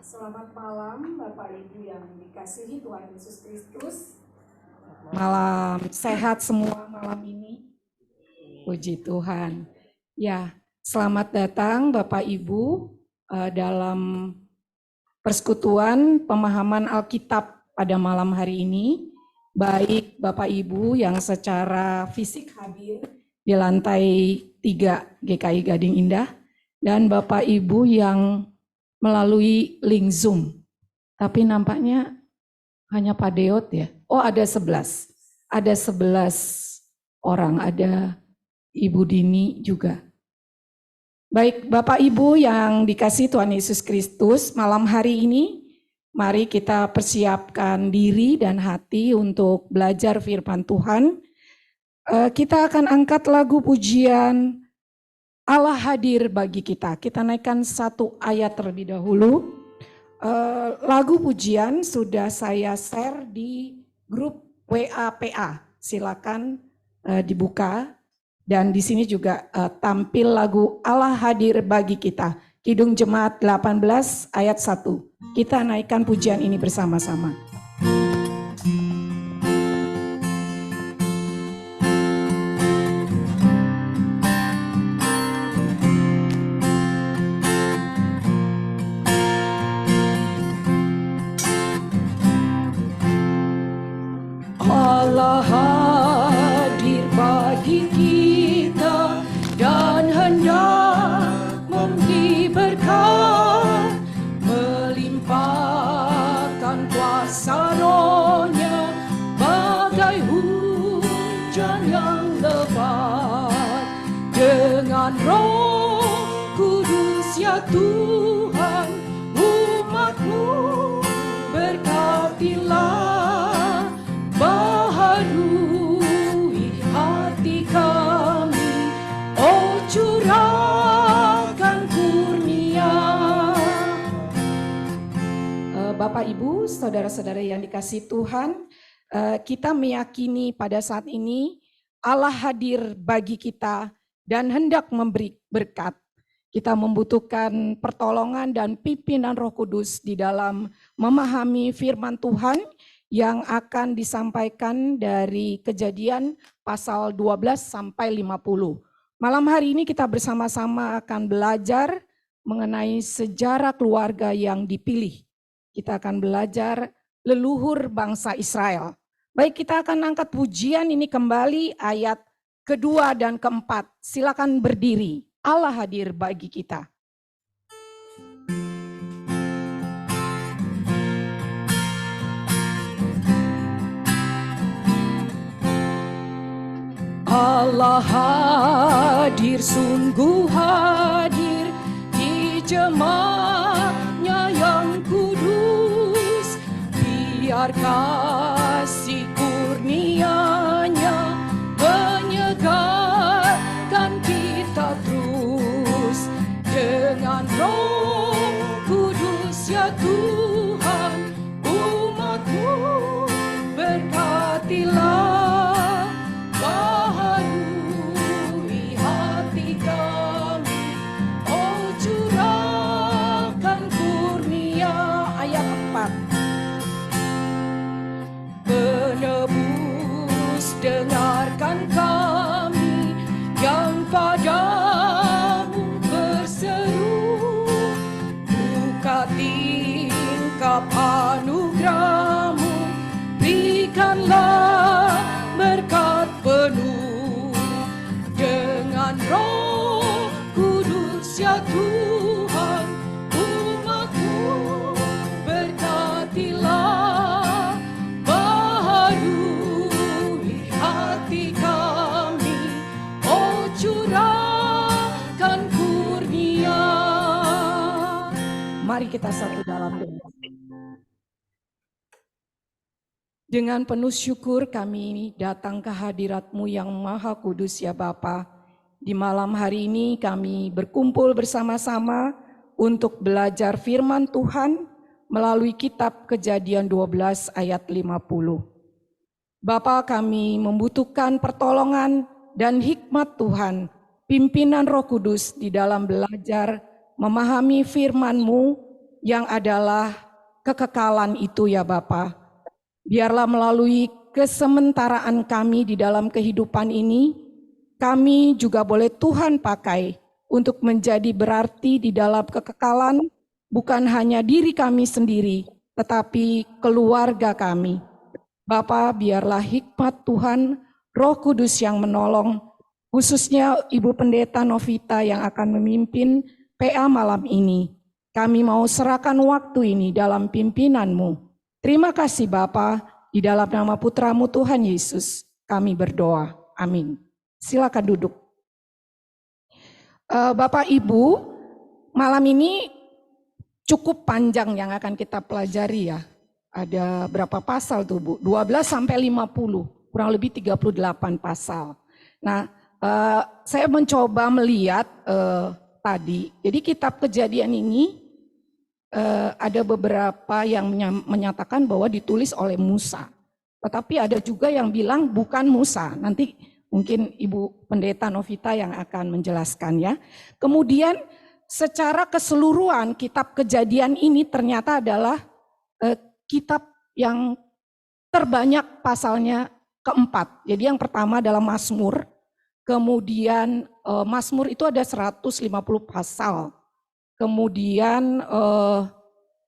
Selamat malam Bapak Ibu yang dikasihi Tuhan Yesus Kristus. Malam sehat semua malam ini. Puji Tuhan. Ya, selamat datang Bapak Ibu dalam persekutuan pemahaman Alkitab pada malam hari ini. Baik Bapak Ibu yang secara fisik hadir di lantai 3 GKI Gading Indah dan Bapak Ibu yang melalui link Zoom. Tapi nampaknya hanya Pak Deot ya. Oh, ada 11. Ada 11 orang, ada Ibu Dini juga. Baik Bapak Ibu yang dikasihi Tuhan Yesus Kristus, malam hari ini mari kita persiapkan diri dan hati untuk belajar firman Tuhan. Kita akan angkat lagu pujian Allah hadir bagi kita. Kita naikkan satu ayat terlebih dahulu. Lagu pujian sudah saya share di grup WA-PA. Silakan dibuka. Dan di sini juga tampil lagu Allah hadir bagi kita. Kidung Jemaat 18 ayat 1. Kita naikkan pujian ini bersama-sama. Allah hadir bagi kita dan hendak memberi berkat, melimpahkan kuasa Roh-Nya bagai hujan yang lebat. Dengan Roh Kudus ya Tuhan, umat-Mu berkatilah, baharui hati kami, oh curahkan kurnia. Bapak Ibu, saudara-saudara yang dikasihi Tuhan, kita meyakini pada saat ini Allah hadir bagi kita dan hendak memberi berkat. Kita membutuhkan pertolongan dan pimpinan Roh Kudus di dalam memahami firman Tuhan yang akan disampaikan dari Kejadian pasal 12 sampai 50. Malam hari ini kita bersama-sama akan belajar mengenai sejarah keluarga yang dipilih. Kita akan belajar leluhur bangsa Israel. Baik, kita akan angkat pujian ini kembali ayat kedua dan keempat. Silakan berdiri. Allah hadir bagi kita. Allah hadir, sungguh hadir di jemaatnya yang kudus. Biar kasih kurnia-Nya menyegarkan kita terus. Dengan Roh Kudus ya Tuhan, umat-Mu berkatilah, baharui hati kami, oh curahkan kurnia. Ayat 4. Penebus dengarkan kami yang padamu berseru, buka tingkap anugerah-Mu, berikanlah berkat penuh. Dengan Roh Kudus ya Tuhan, umat-Mu berkatilah, baharui hati kami, oh curahkan kurnia. Mari kita satu dalam doa. Dengan penuh syukur kami datang ke hadirat-Mu yang Maha Kudus ya Bapa. Di malam hari ini kami berkumpul bersama-sama untuk belajar firman Tuhan melalui kitab Kejadian 12 ayat 50. Bapa, kami membutuhkan pertolongan dan hikmat Tuhan pimpinan Roh Kudus di dalam belajar memahami firman-Mu yang adalah kekekalan itu ya Bapa. Biarlah melalui kesementaraan kami di dalam kehidupan ini, kami juga boleh Tuhan pakai untuk menjadi berarti di dalam kekekalan, bukan hanya diri kami sendiri, tetapi keluarga kami. Bapa, biarlah hikmat Tuhan, Roh Kudus yang menolong, khususnya Ibu Pendeta Novita yang akan memimpin PA malam ini. Kami mau serahkan waktu ini dalam pimpinan-Mu. Terima kasih Bapa, di dalam nama Putra-Mu Tuhan Yesus, kami berdoa. Amin. Silakan duduk. Bapak Ibu, malam ini cukup panjang yang akan kita pelajari ya. Ada berapa pasal tuh Bu? 12 sampai 50, kurang lebih 38 pasal. Nah, saya mencoba melihat tadi, jadi kitab Kejadian ini ada beberapa yang menyatakan bahwa ditulis oleh Musa. Tetapi ada juga yang bilang bukan Musa. Nanti mungkin Ibu Pendeta Novita yang akan menjelaskan ya. Kemudian secara keseluruhan kitab Kejadian ini ternyata adalah kitab yang terbanyak pasalnya keempat. Jadi yang pertama adalah Mazmur. Kemudian Mazmur itu ada 150 pasal. Kemudian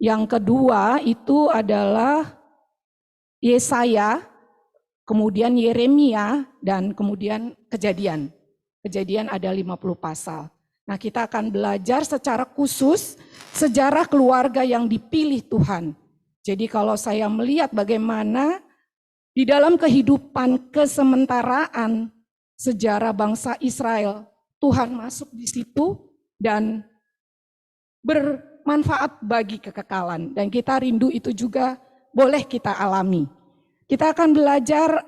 yang kedua itu adalah Yesaya, kemudian Yeremia, dan kemudian Kejadian. Kejadian ada 50 pasal. Nah, kita akan belajar secara khusus sejarah keluarga yang dipilih Tuhan. Jadi kalau saya melihat bagaimana di dalam kehidupan kesementaraan sejarah bangsa Israel, Tuhan masuk di situ dan bermanfaat bagi kekekalan. Dan kita rindu itu juga boleh kita alami. Kita akan belajar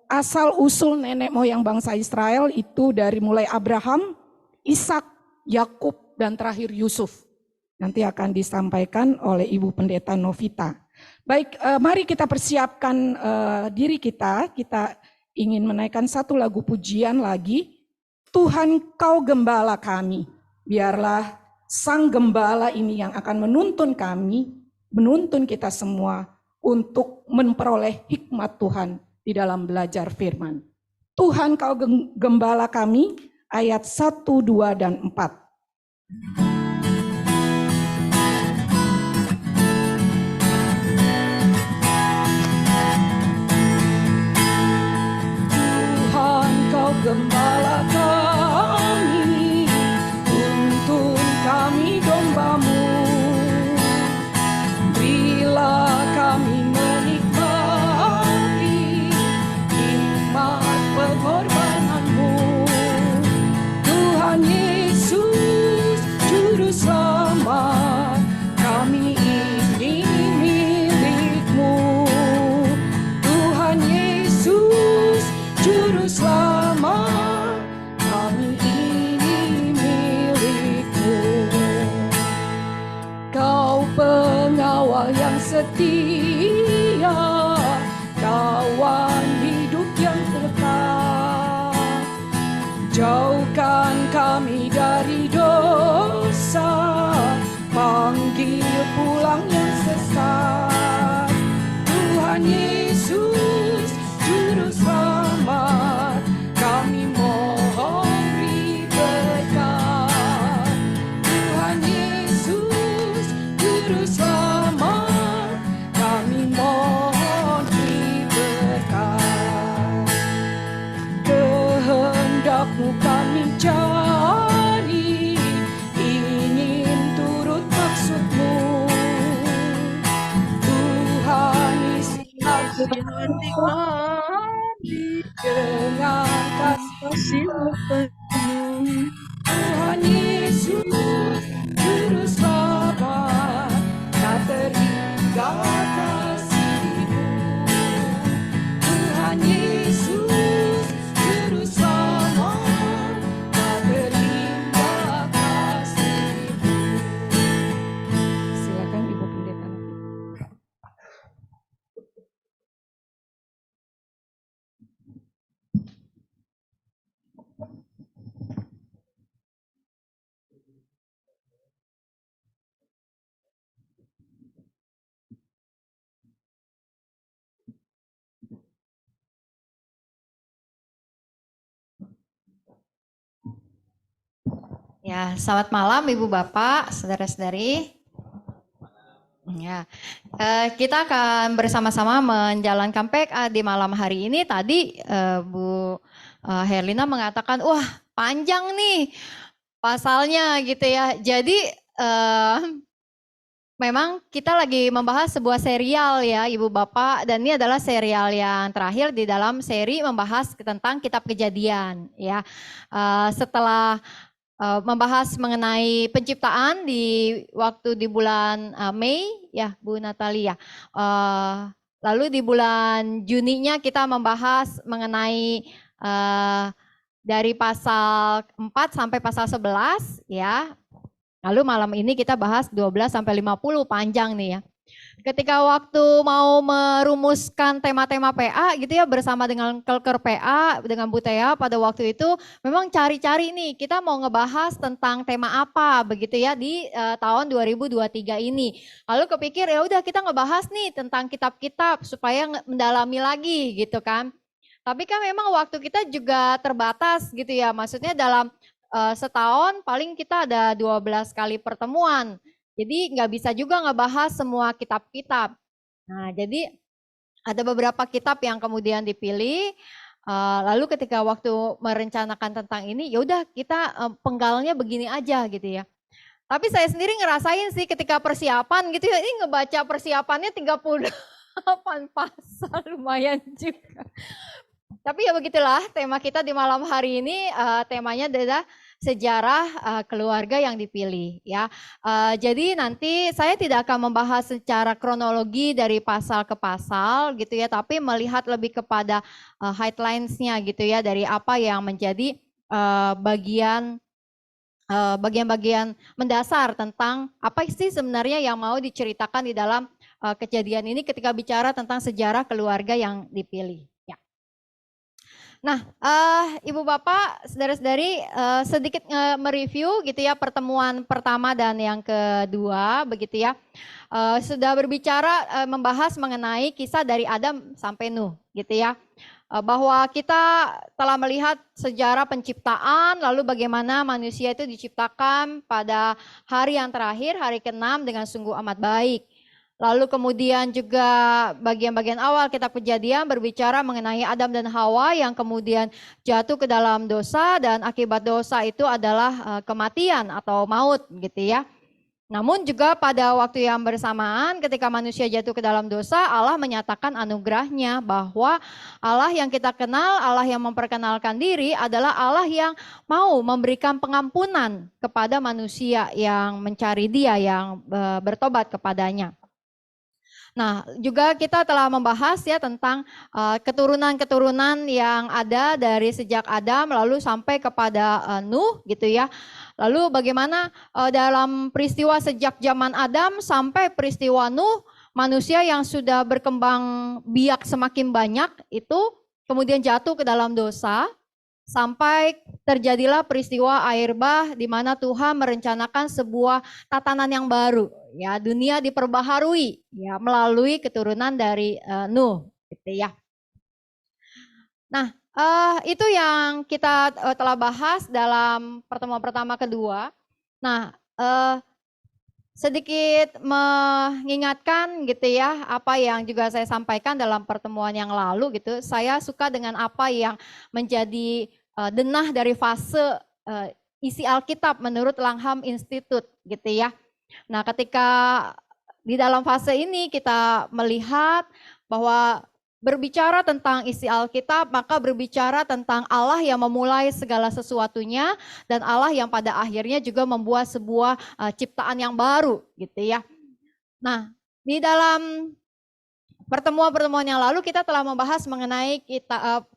asal-usul nenek moyang bangsa Israel itu dari mulai Abraham, Ishak, Yakub, dan terakhir Yusuf. Nanti akan disampaikan oleh Ibu Pendeta Novita. Baik, mari kita persiapkan diri kita. Kita ingin menaikkan satu lagu pujian lagi. Tuhan Kau Gembala Kami. Biarlah Sang Gembala ini yang akan menuntun kami, menuntun kita semua untuk memperoleh hikmat Tuhan di dalam belajar firman. Tuhan Kau Gembala Kami, ayat 1, 2, dan 4. Gembala kami, tuntun kami domba-Mu, berilah kami menikmati nikmat pengorbanan-Mu. Tuhan Yesus, Juru Selamat, kami ini milik-Mu. Tuhan Yesus, Juru Selamat, kami ini milik-Mu. Kau pengawal yang setia, kawan hidup yang kekal. Jauhkan kami dari dosa, panggil pulang yang sesat. Tuhan Yesus, Juru Selamat, kami mohon beri berkat. Tuhan Yesus, Juru Selamat, kami mohon beri berkat. Kehendak-Mu kami cari, ingin turut maksud-Mu. Tuhan isi hati kami dengan kasih-Mu penuh. Tuhan Yesus, Juru Selamat, tak teringat kasih-Mu. Tuhan Yesus, Juru Selamat, tak teringat kasih-Mu. Silakan Ibu Pendeta. Ya, selamat malam Ibu Bapak, saudara-saudari. Ya, kita akan bersama-sama menjalankan PK di malam hari ini. Tadi Bu Herlina mengatakan, wah panjang nih pasalnya gitu ya. Jadi memang kita lagi membahas sebuah serial ya Ibu Bapak, dan ini adalah serial yang terakhir di dalam seri membahas tentang Kitab Kejadian ya. Setelah membahas mengenai penciptaan di bulan Mei ya Bu Natalia. Lalu di bulan Juninya kita membahas mengenai dari pasal 4 sampai pasal 11 ya. Lalu malam ini kita bahas 12 sampai 50, panjang nih ya. Ketika waktu mau merumuskan tema-tema PA gitu ya bersama dengan Kelker PA, dengan Bu Tea pada waktu itu memang cari-cari nih kita mau ngebahas tentang tema apa begitu ya di tahun 2023 ini. Lalu kepikir ya udah kita ngebahas nih tentang kitab-kitab supaya mendalami lagi gitu kan. Tapi kan memang waktu kita juga terbatas gitu ya, maksudnya dalam setahun paling kita ada 12 kali pertemuan. Jadi nggak bisa juga ngebahas semua kitab-kitab. Nah, jadi ada beberapa kitab yang kemudian dipilih. Lalu ketika waktu merencanakan tentang ini, ya udah kita penggalnya begini aja gitu ya. Tapi saya sendiri ngerasain sih ketika persiapan gitu ya, ini ngebaca persiapannya 38 pasal, lumayan juga. Tapi ya begitulah tema kita di malam hari ini, temanya adalah sejarah keluarga yang dipilih ya. Jadi nanti saya tidak akan membahas secara kronologi dari pasal ke pasal gitu ya, tapi melihat lebih kepada headlines-nya gitu ya, dari apa yang menjadi bagian-bagian mendasar tentang apa sih sebenarnya yang mau diceritakan di dalam kejadian ini ketika bicara tentang sejarah keluarga yang dipilih. Nah, Ibu Bapak, saudara-saudari, sedikit mereview gitu ya pertemuan pertama dan yang kedua begitu ya. Sudah berbicara membahas mengenai kisah dari Adam sampai Nuh gitu ya. Bahwa kita telah melihat sejarah penciptaan, lalu bagaimana manusia itu diciptakan pada hari yang terakhir, hari ke-6 dengan sungguh amat baik. Lalu kemudian juga bagian-bagian awal kitab Kejadian berbicara mengenai Adam dan Hawa yang kemudian jatuh ke dalam dosa, dan akibat dosa itu adalah kematian atau maut gitu ya. Namun juga pada waktu yang bersamaan ketika manusia jatuh ke dalam dosa, Allah menyatakan anugerahnya bahwa Allah yang kita kenal, Allah yang memperkenalkan diri adalah Allah yang mau memberikan pengampunan kepada manusia yang mencari Dia, yang bertobat kepadanya. Nah, juga kita telah membahas ya tentang keturunan-keturunan yang ada dari sejak Adam lalu sampai kepada Nuh gitu ya. Lalu bagaimana dalam peristiwa sejak zaman Adam sampai peristiwa Nuh, manusia yang sudah berkembang biak semakin banyak itu kemudian jatuh ke dalam dosa, sampai terjadilah peristiwa air bah di mana Tuhan merencanakan sebuah tatanan yang baru. Ya, dunia diperbaharui ya melalui keturunan dari Nuh gitu ya. Nah, itu yang kita telah bahas dalam pertemuan pertama kedua. Nah, sedikit mengingatkan gitu ya apa yang juga saya sampaikan dalam pertemuan yang lalu gitu. Saya suka dengan apa yang menjadi denah dari fase isi Alkitab menurut Langham Institute gitu ya. Nah, ketika di dalam fase ini kita melihat bahwa berbicara tentang isi Alkitab, maka berbicara tentang Allah yang memulai segala sesuatunya dan Allah yang pada akhirnya juga membuat sebuah ciptaan yang baru gitu ya. Nah, di dalam pertemuan-pertemuan yang lalu kita telah membahas mengenai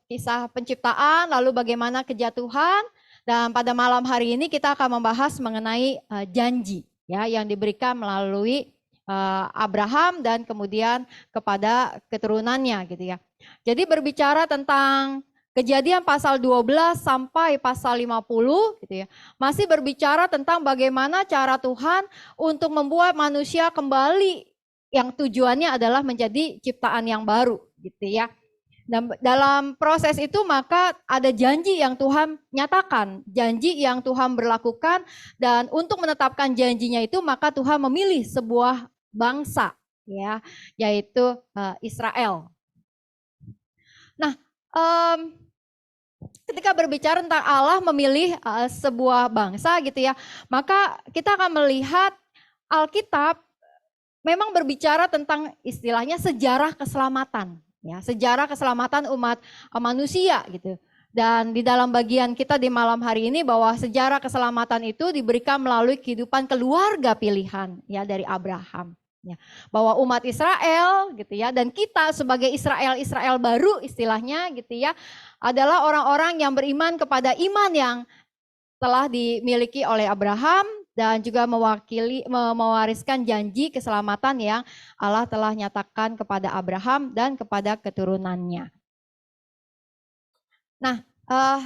kisah penciptaan, lalu bagaimana kejatuhan, dan pada malam hari ini kita akan membahas mengenai janji ya yang diberikan melalui Abraham dan kemudian kepada keturunannya gitu ya. Jadi berbicara tentang Kejadian pasal 12 sampai pasal 50 gitu ya. Masih berbicara tentang bagaimana cara Tuhan untuk membuat manusia kembali yang tujuannya adalah menjadi ciptaan yang baru gitu ya. Dan dalam proses itu maka ada janji yang Tuhan nyatakan, janji yang Tuhan berlakukan, dan untuk menetapkan janjinya itu maka Tuhan memilih sebuah bangsa, ya, yaitu Israel. Nah, ketika berbicara tentang Allah memilih sebuah bangsa gitu ya, maka kita akan melihat Alkitab memang berbicara tentang istilahnya sejarah keselamatan. Ya, sejarah keselamatan umat manusia gitu. Dan di dalam bagian kita di malam hari ini bahwa sejarah keselamatan itu diberikan melalui kehidupan keluarga pilihan ya dari Abraham. Ya, bahwa umat Israel gitu ya, dan kita sebagai Israel baru istilahnya gitu ya, adalah orang-orang yang beriman kepada iman yang telah dimiliki oleh Abraham dan juga mewariskan janji keselamatan yang Allah telah nyatakan kepada Abraham dan kepada keturunannya. Nah,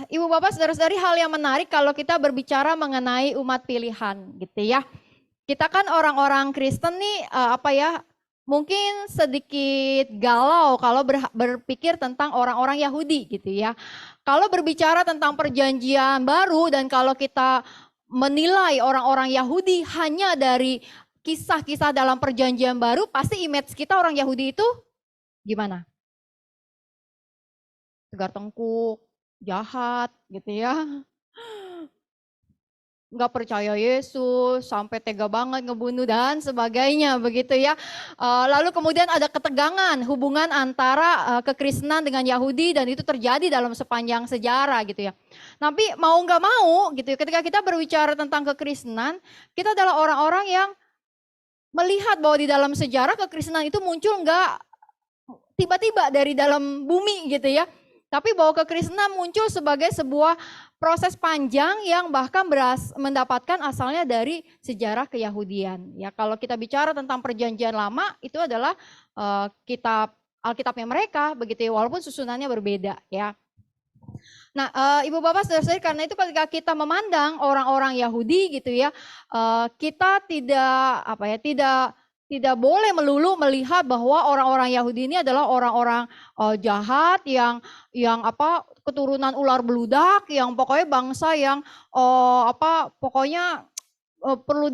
Ibu Bapak Saudara-saudari, hal yang menarik kalau kita berbicara mengenai umat pilihan gitu ya. Kita kan orang-orang Kristen nih mungkin sedikit galau kalau berpikir tentang orang-orang Yahudi gitu ya. Kalau berbicara tentang perjanjian baru dan kalau kita menilai orang-orang Yahudi hanya dari kisah-kisah dalam perjanjian baru, pasti image kita orang Yahudi itu gimana? Tegar tengkuk, jahat gitu ya. Nggak percaya Yesus, sampai tega banget ngebunuh dan sebagainya begitu ya. Lalu kemudian ada ketegangan hubungan antara kekristenan dengan Yahudi dan itu terjadi dalam sepanjang sejarah gitu ya. Tapi mau nggak mau gitu, ketika kita berbicara tentang kekristenan, kita adalah orang-orang yang melihat bahwa di dalam sejarah kekristenan itu muncul nggak tiba-tiba dari dalam bumi gitu ya. Tapi bahwa kekristenan muncul sebagai sebuah proses panjang yang bahkan mendapatkan asalnya dari sejarah keyahudian. Ya, kalau kita bicara tentang perjanjian lama itu adalah kitab Alkitabnya mereka begitu ya, walaupun susunannya berbeda ya. Nah, Ibu Bapak Saudara-saudari, karena itu ketika kita memandang orang-orang Yahudi gitu ya, kita tidak boleh melulu melihat bahwa orang-orang Yahudi ini adalah orang-orang jahat yang keturunan ular beludak, yang pokoknya bangsa yang perlu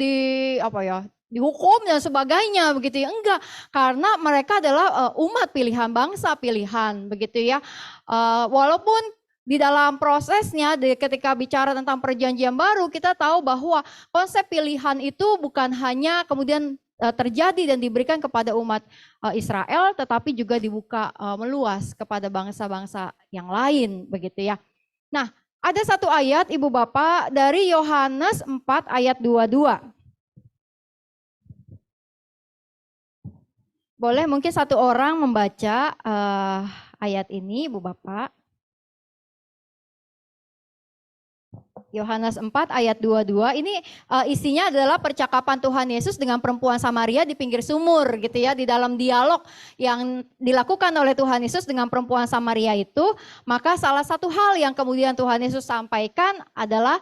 dihukum dan sebagainya begitu ya. Enggak, karena mereka adalah umat pilihan, bangsa pilihan begitu ya. Walaupun di dalam prosesnya ketika bicara tentang perjanjian baru, kita tahu bahwa konsep pilihan itu bukan hanya kemudian terjadi dan diberikan kepada umat Israel, tetapi juga dibuka meluas kepada bangsa-bangsa yang lain begitu ya. Nah, ada satu ayat Ibu Bapak dari Yohanes 4 ayat 22. Boleh mungkin satu orang membaca ayat ini Ibu Bapak. Yohanes 4 ayat 22 ini isinya adalah percakapan Tuhan Yesus dengan perempuan Samaria di pinggir sumur gitu ya, di dalam dialog yang dilakukan oleh Tuhan Yesus dengan perempuan Samaria itu, maka salah satu hal yang kemudian Tuhan Yesus sampaikan adalah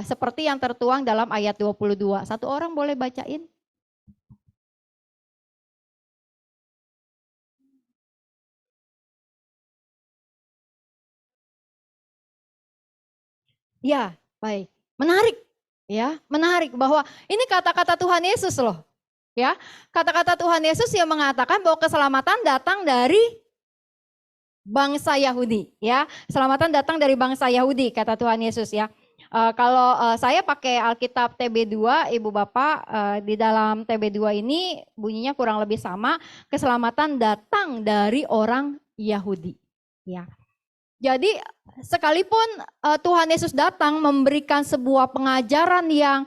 seperti yang tertuang dalam ayat 22. Satu orang boleh bacain? Ya, baik. Menarik. Ya, menarik bahwa ini kata-kata Tuhan Yesus loh. Ya, kata-kata Tuhan Yesus yang mengatakan bahwa keselamatan datang dari bangsa Yahudi, ya. Keselamatan datang dari bangsa Yahudi, kata Tuhan Yesus ya. Kalau saya pakai Alkitab TB2, Ibu Bapak, di dalam TB2 ini bunyinya kurang lebih sama, keselamatan datang dari orang Yahudi, ya. Jadi sekalipun Tuhan Yesus datang memberikan sebuah pengajaran yang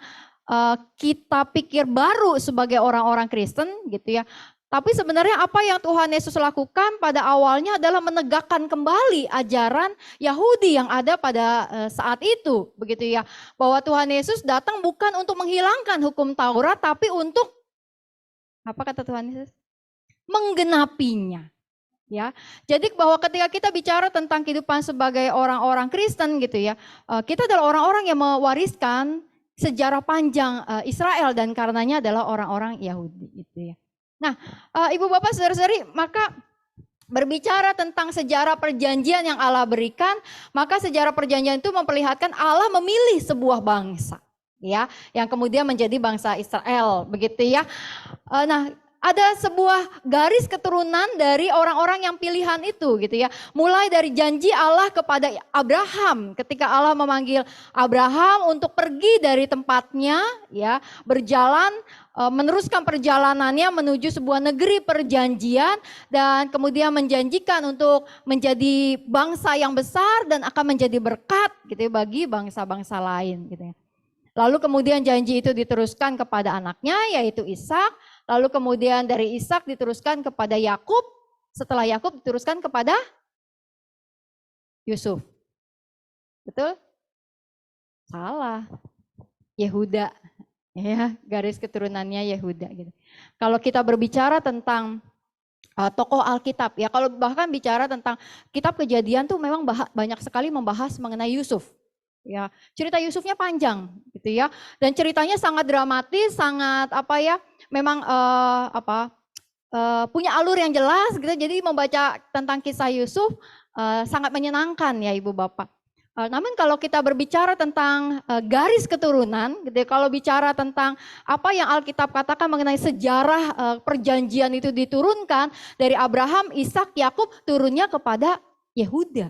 kita pikir baru sebagai orang-orang Kristen gitu ya. Tapi sebenarnya apa yang Tuhan Yesus lakukan pada awalnya adalah menegakkan kembali ajaran Yahudi yang ada pada saat itu begitu ya. Bahwa Tuhan Yesus datang bukan untuk menghilangkan hukum Taurat tapi untuk apa kata Tuhan Yesus? Menggenapinya. Ya, jadi bahwa ketika kita bicara tentang kehidupan sebagai orang-orang Kristen gitu ya, kita adalah orang-orang yang mewariskan sejarah panjang Israel dan karenanya adalah orang-orang Yahudi gitu ya. Nah, Ibu Bapak Saudara-saudari, maka berbicara tentang sejarah perjanjian yang Allah berikan, maka sejarah perjanjian itu memperlihatkan Allah memilih sebuah bangsa, ya, yang kemudian menjadi bangsa Israel, begitu ya. Nah, ada sebuah garis keturunan dari orang-orang yang pilihan itu, gitu ya. Mulai dari janji Allah kepada Abraham, ketika Allah memanggil Abraham untuk pergi dari tempatnya, ya, berjalan, meneruskan perjalanannya menuju sebuah negeri perjanjian, dan kemudian menjanjikan untuk menjadi bangsa yang besar dan akan menjadi berkat, gitu ya, bagi bangsa-bangsa lain, gitu ya. Lalu kemudian janji itu diteruskan kepada anaknya, yaitu Ishak. Lalu kemudian dari Ishak diteruskan kepada Yakub. Setelah Yakub diteruskan kepada Yusuf. Betul? Salah. Yehuda. Ya, garis keturunannya Yehuda gitu. Kalau kita berbicara tentang tokoh Alkitab, ya, kalau bahkan bicara tentang kitab Kejadian tuh memang banyak sekali membahas mengenai Yusuf. Ya, cerita Yusufnya panjang gitu ya, dan ceritanya sangat dramatis, sangat memang punya alur yang jelas gitu. Jadi membaca tentang kisah Yusuf sangat menyenangkan ya Ibu Bapak. Namun kalau kita berbicara tentang garis keturunan gitu ya, kalau bicara tentang apa yang Alkitab katakan mengenai sejarah perjanjian itu diturunkan dari Abraham, Ishak, Yakub, turunnya kepada Yehuda.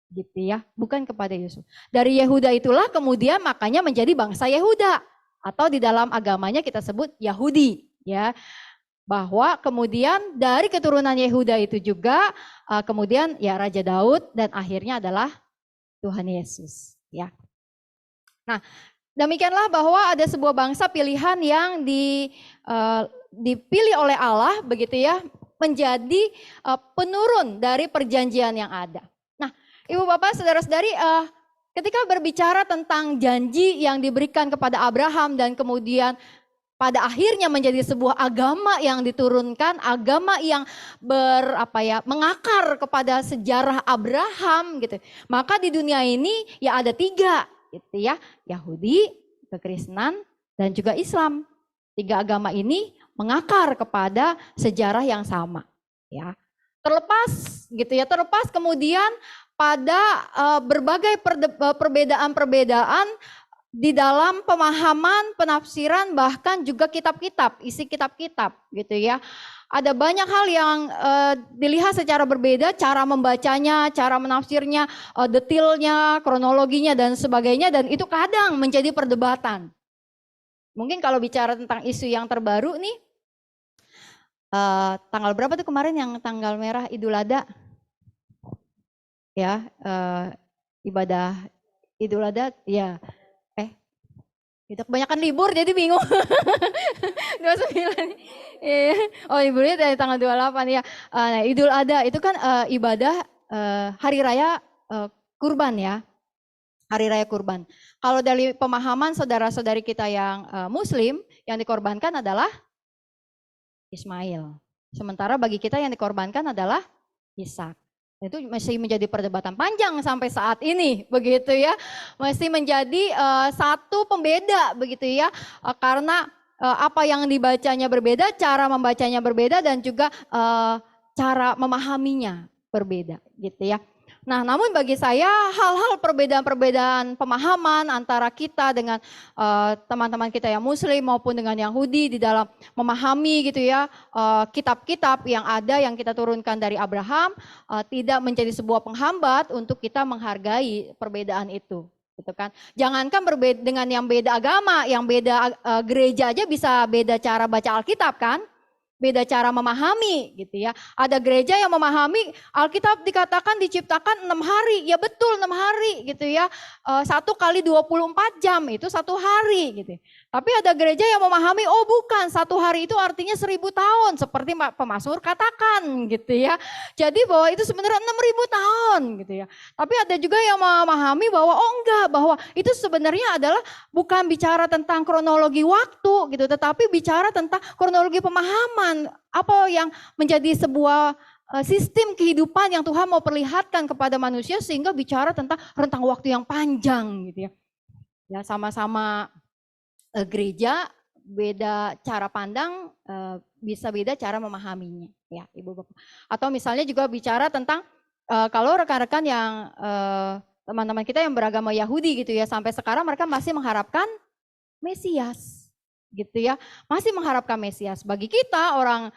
Gitu ya, bukan kepada Yusuf. Dari Yehuda itulah kemudian makanya menjadi bangsa Yehuda, atau di dalam agamanya kita sebut Yahudi, ya. Bahwa kemudian dari keturunan Yehuda itu juga kemudian ya Raja Daud dan akhirnya adalah Tuhan Yesus, ya. Nah, demikianlah bahwa ada sebuah bangsa pilihan yang dipilih oleh Allah, begitu ya, menjadi penurun dari perjanjian yang ada. Ibu Bapak, saudara-saudari, ketika berbicara tentang janji yang diberikan kepada Abraham dan kemudian pada akhirnya menjadi sebuah agama yang diturunkan, agama yang mengakar kepada sejarah Abraham gitu. Maka di dunia ini ya ada 3 gitu ya, Yahudi, Kekristenan, dan juga Islam. 3 agama ini mengakar kepada sejarah yang sama, ya. Terlepas kemudian pada berbagai perbedaan-perbedaan di dalam pemahaman, penafsiran, bahkan juga kitab-kitab, isi kitab-kitab gitu ya. Ada banyak hal yang dilihat secara berbeda, cara membacanya, cara menafsirnya, detailnya, kronologinya dan sebagainya, dan itu kadang menjadi perdebatan. Mungkin kalau bicara tentang isu yang terbaru nih, tanggal berapa tuh kemarin yang tanggal merah Idul Adha? Ya, ibadah Idul Adha, ya, kita kebanyakan libur jadi bingung. 29, ya. Oh liburnya dari tanggal 28 ya. Nah, Idul Adha itu kan ibadah hari raya kurban ya, hari raya kurban. Kalau dari pemahaman saudara-saudari kita yang Muslim, yang dikorbankan adalah Ismail. Sementara bagi kita yang dikorbankan adalah Ishak. Itu masih menjadi perdebatan panjang sampai saat ini, begitu ya. Masih menjadi satu pembeda, begitu ya. Karena apa yang dibacanya berbeda, cara membacanya berbeda, dan juga cara memahaminya berbeda, gitu ya. Nah, namun bagi saya hal-hal perbedaan-perbedaan pemahaman antara kita dengan teman-teman kita yang Muslim maupun dengan Yahudi di dalam memahami gitu ya kitab-kitab yang ada yang kita turunkan dari Abraham tidak menjadi sebuah penghambat untuk kita menghargai perbedaan itu, gitu kan. Jangankan berbeda dengan yang beda agama, yang beda gereja aja bisa beda cara baca Alkitab kan. Beda cara memahami gitu ya. Ada gereja yang memahami Alkitab dikatakan diciptakan 6 hari. Ya betul 6 hari gitu ya. 1 kali 24 jam itu 1 hari gitu. Tapi ada gereja yang memahami oh bukan 1 hari itu artinya 1000 tahun. Seperti pemazmur katakan gitu ya. Jadi bahwa itu sebenarnya 6000 tahun gitu ya. Tapi ada juga yang memahami bahwa oh enggak, bahwa itu sebenarnya adalah bukan bicara tentang kronologi waktu gitu. Tetapi bicara tentang kronologi pemahaman. Apa yang menjadi sebuah sistem kehidupan yang Tuhan mau perlihatkan kepada manusia sehingga bicara tentang rentang waktu yang panjang gitu ya. Ya sama-sama gereja beda cara pandang, bisa beda cara memahaminya, ya Ibu Bapak. Atau misalnya juga bicara tentang kalau rekan-rekan yang teman-teman kita yang beragama Yahudi gitu ya, sampai sekarang mereka masih mengharapkan Mesias, gitu ya, masih mengharapkan Mesias. Bagi kita orang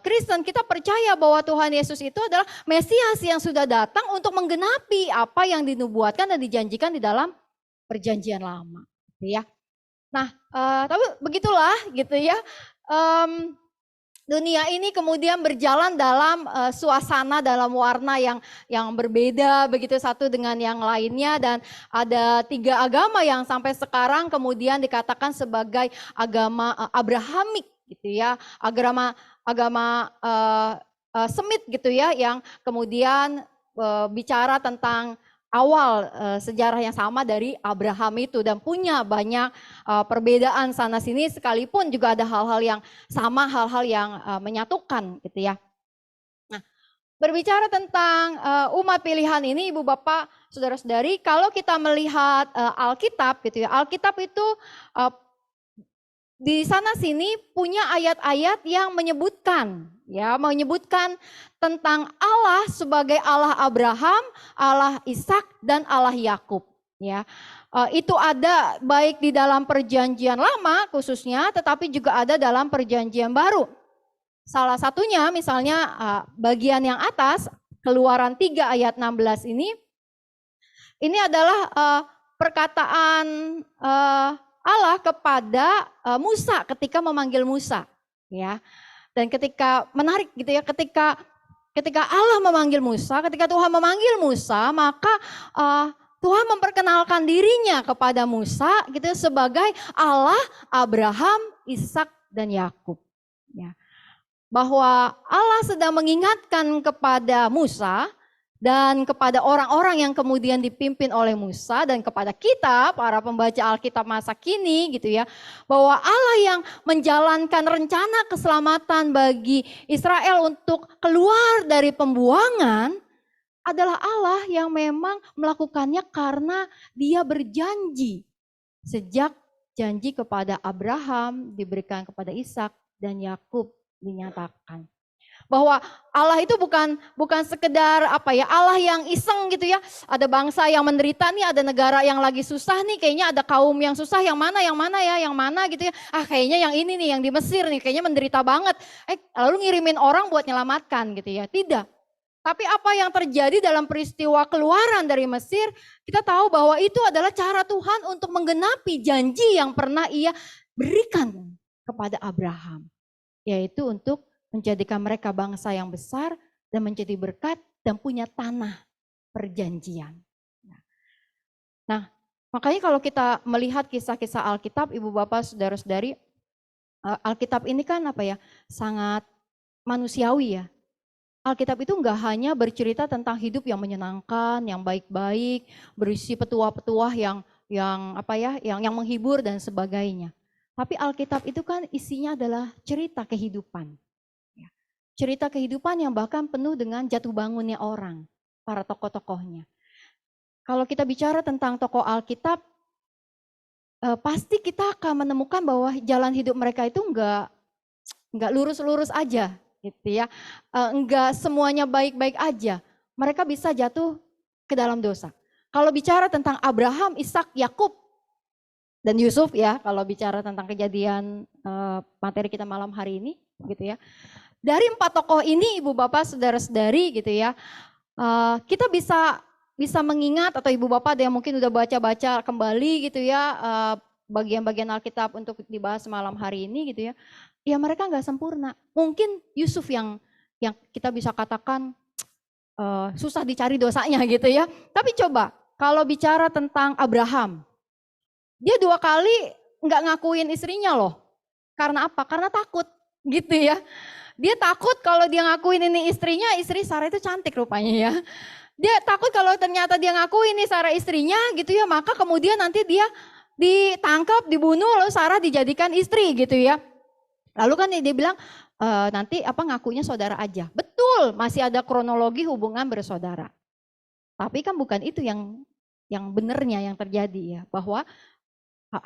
Kristen, kita percaya bahwa Tuhan Yesus itu adalah Mesias yang sudah datang untuk menggenapi apa yang dinubuatkan dan dijanjikan di dalam Perjanjian Lama, gitu ya. Nah, tapi begitulah gitu ya. Dunia ini kemudian berjalan dalam suasana, dalam warna yang berbeda begitu satu dengan yang lainnya, dan ada 3 agama yang sampai sekarang kemudian dikatakan sebagai agama Abrahamik gitu ya, agama Semit gitu ya, yang kemudian bicara tentang awal sejarah yang sama dari Abraham itu, dan punya banyak perbedaan sana sini, sekalipun juga ada hal-hal yang sama, hal-hal yang menyatukan gitu ya. Nah, berbicara tentang umat pilihan ini, Ibu Bapak, Saudara-saudari, kalau kita melihat Alkitab gitu ya, Alkitab itu di sana sini punya ayat-ayat yang menyebutkan tentang Allah sebagai Allah Abraham, Allah Ishak, dan Allah Yakub ya. Itu ada baik di dalam Perjanjian Lama khususnya, tetapi juga ada dalam Perjanjian Baru. Salah satunya misalnya bagian yang atas, Keluaran 3 ayat 16 ini adalah perkataan Allah kepada Musa ketika memanggil Musa ya. Dan ketika menarik gitu ya, ketika Allah memanggil Musa, ketika Tuhan memanggil Musa, maka Tuhan memperkenalkan dirinya kepada Musa gitu sebagai Allah Abraham, Ishak, dan Yakub ya. Bahwa Allah sedang mengingatkan kepada Musa dan kepada orang-orang yang kemudian dipimpin oleh Musa, dan kepada kita para pembaca Alkitab masa kini gitu ya, bahwa Allah yang menjalankan rencana keselamatan bagi Israel untuk keluar dari pembuangan adalah Allah yang memang melakukannya karena Dia berjanji. Sejak janji kepada Abraham diberikan kepada Ishak dan Yakub dinyatakan. Bahwa Allah itu bukan sekedar Allah yang iseng gitu ya. Ada bangsa yang menderita nih, ada negara yang lagi susah nih, kayaknya ada kaum yang susah, yang mana gitu ya. Kayaknya yang ini nih, yang di Mesir nih, kayaknya menderita banget. Lalu ngirimin orang buat nyelamatkan gitu ya. Tidak. Tapi apa yang terjadi dalam peristiwa keluaran dari Mesir, kita tahu bahwa itu adalah cara Tuhan untuk menggenapi janji yang pernah Ia berikan kepada Abraham. Yaitu untuk menjadikan mereka bangsa yang besar dan menjadi berkat dan punya tanah perjanjian. Nah, makanya kalau kita melihat kisah-kisah Alkitab, Ibu Bapak, Saudara-saudari, Alkitab ini kan sangat manusiawi ya. Alkitab itu enggak hanya bercerita tentang hidup yang menyenangkan, yang baik-baik, berisi petuah-petuah yang menghibur dan sebagainya. Tapi Alkitab itu kan isinya adalah cerita kehidupan. Cerita kehidupan yang bahkan penuh dengan jatuh bangunnya orang, para tokoh-tokohnya. Kalau kita bicara tentang tokoh Alkitab, pasti kita akan menemukan bahwa jalan hidup mereka itu enggak lurus-lurus aja, gitu ya. Enggak semuanya baik-baik aja. Mereka bisa jatuh ke dalam dosa. Kalau bicara tentang Abraham, Ishak, Yakub, dan Yusuf ya, kalau bicara tentang kejadian materi kita malam hari ini, gitu ya. Dari 4 tokoh ini, Ibu Bapak, Saudara-saudari gitu ya, kita bisa mengingat, atau Ibu Bapak ada yang mungkin udah baca-baca kembali gitu ya, bagian-bagian Alkitab untuk dibahas malam hari ini gitu ya. Ya mereka nggak sempurna. Mungkin Yusuf yang kita bisa katakan susah dicari dosanya gitu ya. Tapi coba kalau bicara tentang Abraham, dia 2 kali nggak ngakuin istrinya loh. Karena apa? Karena takut gitu ya. Dia takut kalau dia ngakuin ini istrinya, istri Sarah itu cantik rupanya ya. Dia takut kalau ternyata dia ngakuin ini Sarah istrinya gitu ya, maka kemudian nanti dia ditangkap, dibunuh, lalu Sarah dijadikan istri gitu ya. Lalu kan dia bilang nanti ngakunya saudara aja. Betul, masih ada kronologi hubungan bersaudara. Tapi kan bukan itu yang benernya yang terjadi ya, bahwa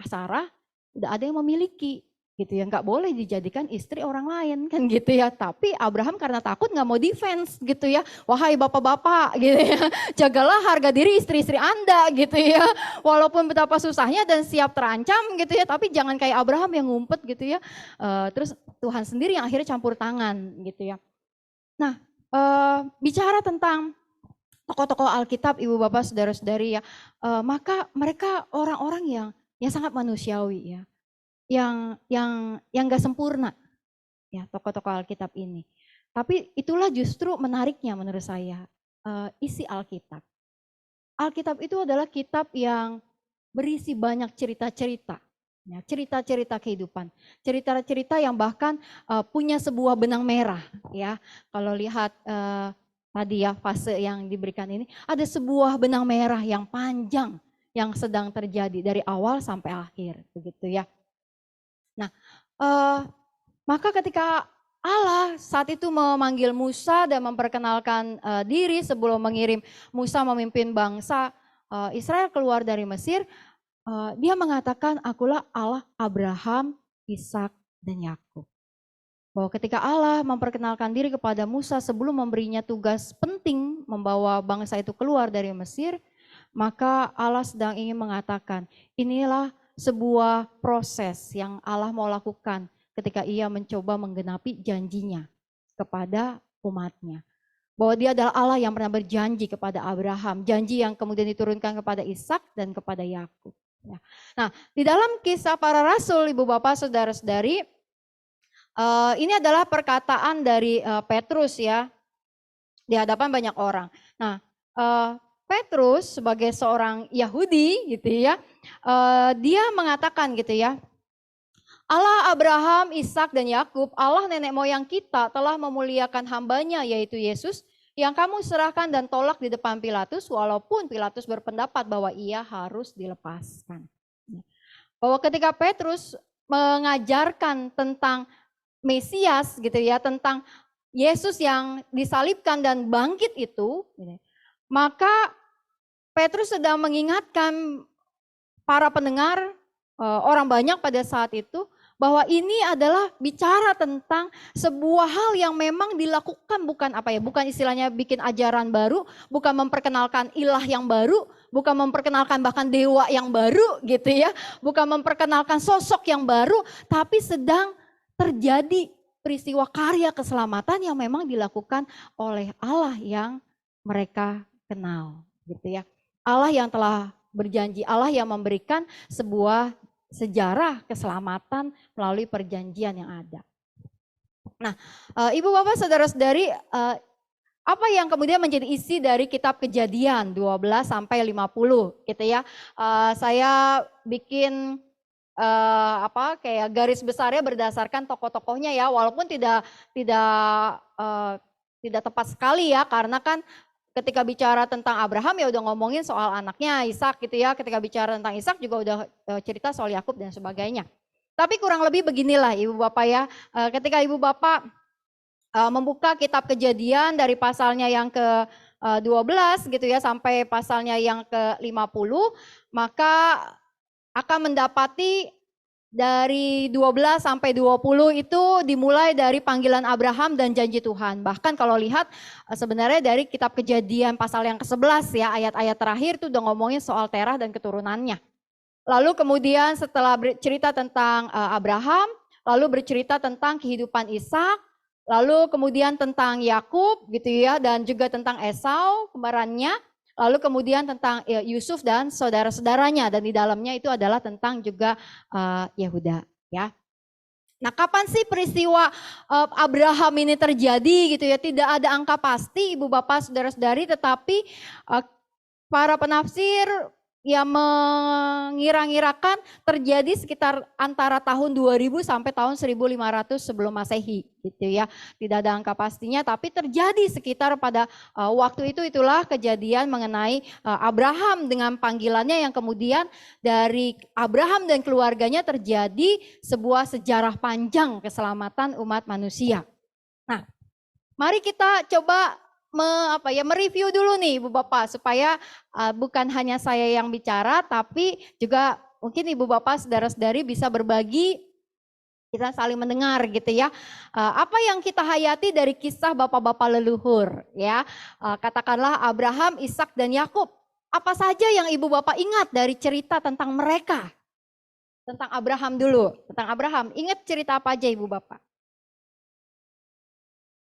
Sarah udah ada yang memiliki gitu ya, nggak boleh dijadikan istri orang lain kan gitu ya. Tapi Abraham karena takut nggak mau defense gitu ya. Wahai bapak-bapak gitu ya, jagalah harga diri istri-istri Anda gitu ya. Walaupun betapa susahnya dan siap terancam gitu ya, tapi jangan kayak Abraham yang ngumpet gitu ya. Terus Tuhan sendiri yang akhirnya campur tangan gitu ya. Nah, bicara tentang tokoh-tokoh Alkitab, ibu bapak, saudara-saudari ya, maka mereka orang-orang yang sangat manusiawi ya, yang nggak sempurna ya tokoh-tokoh Alkitab ini. Tapi itulah justru menariknya menurut saya, isi Alkitab. Alkitab itu adalah kitab yang berisi banyak cerita-cerita, ya, cerita-cerita kehidupan, cerita-cerita yang bahkan punya sebuah benang merah ya. Kalau lihat tadi ya fase yang diberikan ini, ada sebuah benang merah yang panjang yang sedang terjadi dari awal sampai akhir, begitu ya. Nah, maka ketika Allah saat itu memanggil Musa dan memperkenalkan diri sebelum mengirim Musa memimpin bangsa Israel keluar dari Mesir, dia mengatakan, akulah Allah Abraham, Ishak, dan Yakub. Bahwa ketika Allah memperkenalkan diri kepada Musa sebelum memberinya tugas penting membawa bangsa itu keluar dari Mesir, maka Allah sedang ingin mengatakan, inilah sebuah proses yang Allah mau lakukan ketika ia mencoba menggenapi janjinya kepada umatnya. Bahwa dia adalah Allah yang pernah berjanji kepada Abraham, janji yang kemudian diturunkan kepada Ishak dan kepada Yakub. Nah, di dalam Kisah Para Rasul, ibu bapak, saudara-saudari, ini adalah perkataan dari Petrus ya, di hadapan banyak orang. Nah, Petrus sebagai seorang Yahudi gitu ya, dia mengatakan gitu ya, Allah Abraham, Ishak dan Yakub, Allah nenek moyang kita telah memuliakan hambanya yaitu Yesus yang kamu serahkan dan tolak di depan Pilatus walaupun Pilatus berpendapat bahwa ia harus dilepaskan. Bahwa ketika Petrus mengajarkan tentang Mesias gitu ya, tentang Yesus yang disalibkan dan bangkit itu, maka Petrus sedang mengingatkan para pendengar, orang banyak pada saat itu, bahwa ini adalah bicara tentang sebuah hal yang memang dilakukan bukan istilahnya bikin ajaran baru, bukan memperkenalkan ilah yang baru, bukan memperkenalkan bahkan dewa yang baru gitu ya, bukan memperkenalkan sosok yang baru, tapi sedang terjadi peristiwa karya keselamatan yang memang dilakukan oleh Allah yang mereka kenal gitu ya. Allah yang telah berjanji, Allah yang memberikan sebuah sejarah keselamatan melalui perjanjian yang ada. Nah, ibu bapak, saudara-saudari, apa yang kemudian menjadi isi dari kitab Kejadian 12 sampai 50 gitu ya. Saya bikin kayak garis besarnya berdasarkan tokoh-tokohnya ya, walaupun tidak tepat sekali ya, karena kan ketika bicara tentang Abraham ya udah ngomongin soal anaknya Ishak gitu ya. Ketika bicara tentang Ishak juga udah cerita soal Yakub dan sebagainya. Tapi kurang lebih beginilah ibu bapak ya. Ketika ibu bapak membuka kitab Kejadian dari pasalnya yang ke-12 gitu ya sampai pasalnya yang ke-50, maka akan mendapati dari 12 sampai 20 itu dimulai dari panggilan Abraham dan janji Tuhan. Bahkan kalau lihat sebenarnya dari kitab Kejadian pasal yang ke-11 ya, ayat-ayat terakhir itu udah ngomongin soal Terah dan keturunannya. Lalu kemudian setelah bercerita tentang Abraham, lalu bercerita tentang kehidupan Ishak, lalu kemudian tentang Yakub gitu ya, dan juga tentang Esau kembarannya. Lalu kemudian tentang Yusuf dan saudara-saudaranya, dan di dalamnya itu adalah tentang juga Yehuda ya. Nah, kapan sih peristiwa Abraham ini terjadi gitu ya? Tidak ada angka pasti ibu bapak saudara-saudari, tetapi para penafsir yang mengira-ngirakan terjadi sekitar antara tahun 2000 sampai tahun 1500 sebelum Masehi gitu ya. Tidak ada angka pastinya, tapi terjadi sekitar pada waktu itu. Itulah kejadian mengenai Abraham dengan panggilannya yang kemudian dari Abraham dan keluarganya terjadi sebuah sejarah panjang keselamatan umat manusia. Nah, mari kita coba mereview dulu nih Ibu Bapak, supaya bukan hanya saya yang bicara, tapi juga mungkin Ibu Bapak saudara-saudari bisa berbagi Kita saling mendengar gitu ya. Apa yang kita hayati dari kisah bapak-bapak leluhur ya. Katakanlah Abraham, Ishak dan Yakub. Apa saja yang ibu bapak ingat dari cerita tentang mereka? Tentang Abraham dulu, tentang Abraham. Ingat cerita apa aja ibu bapak?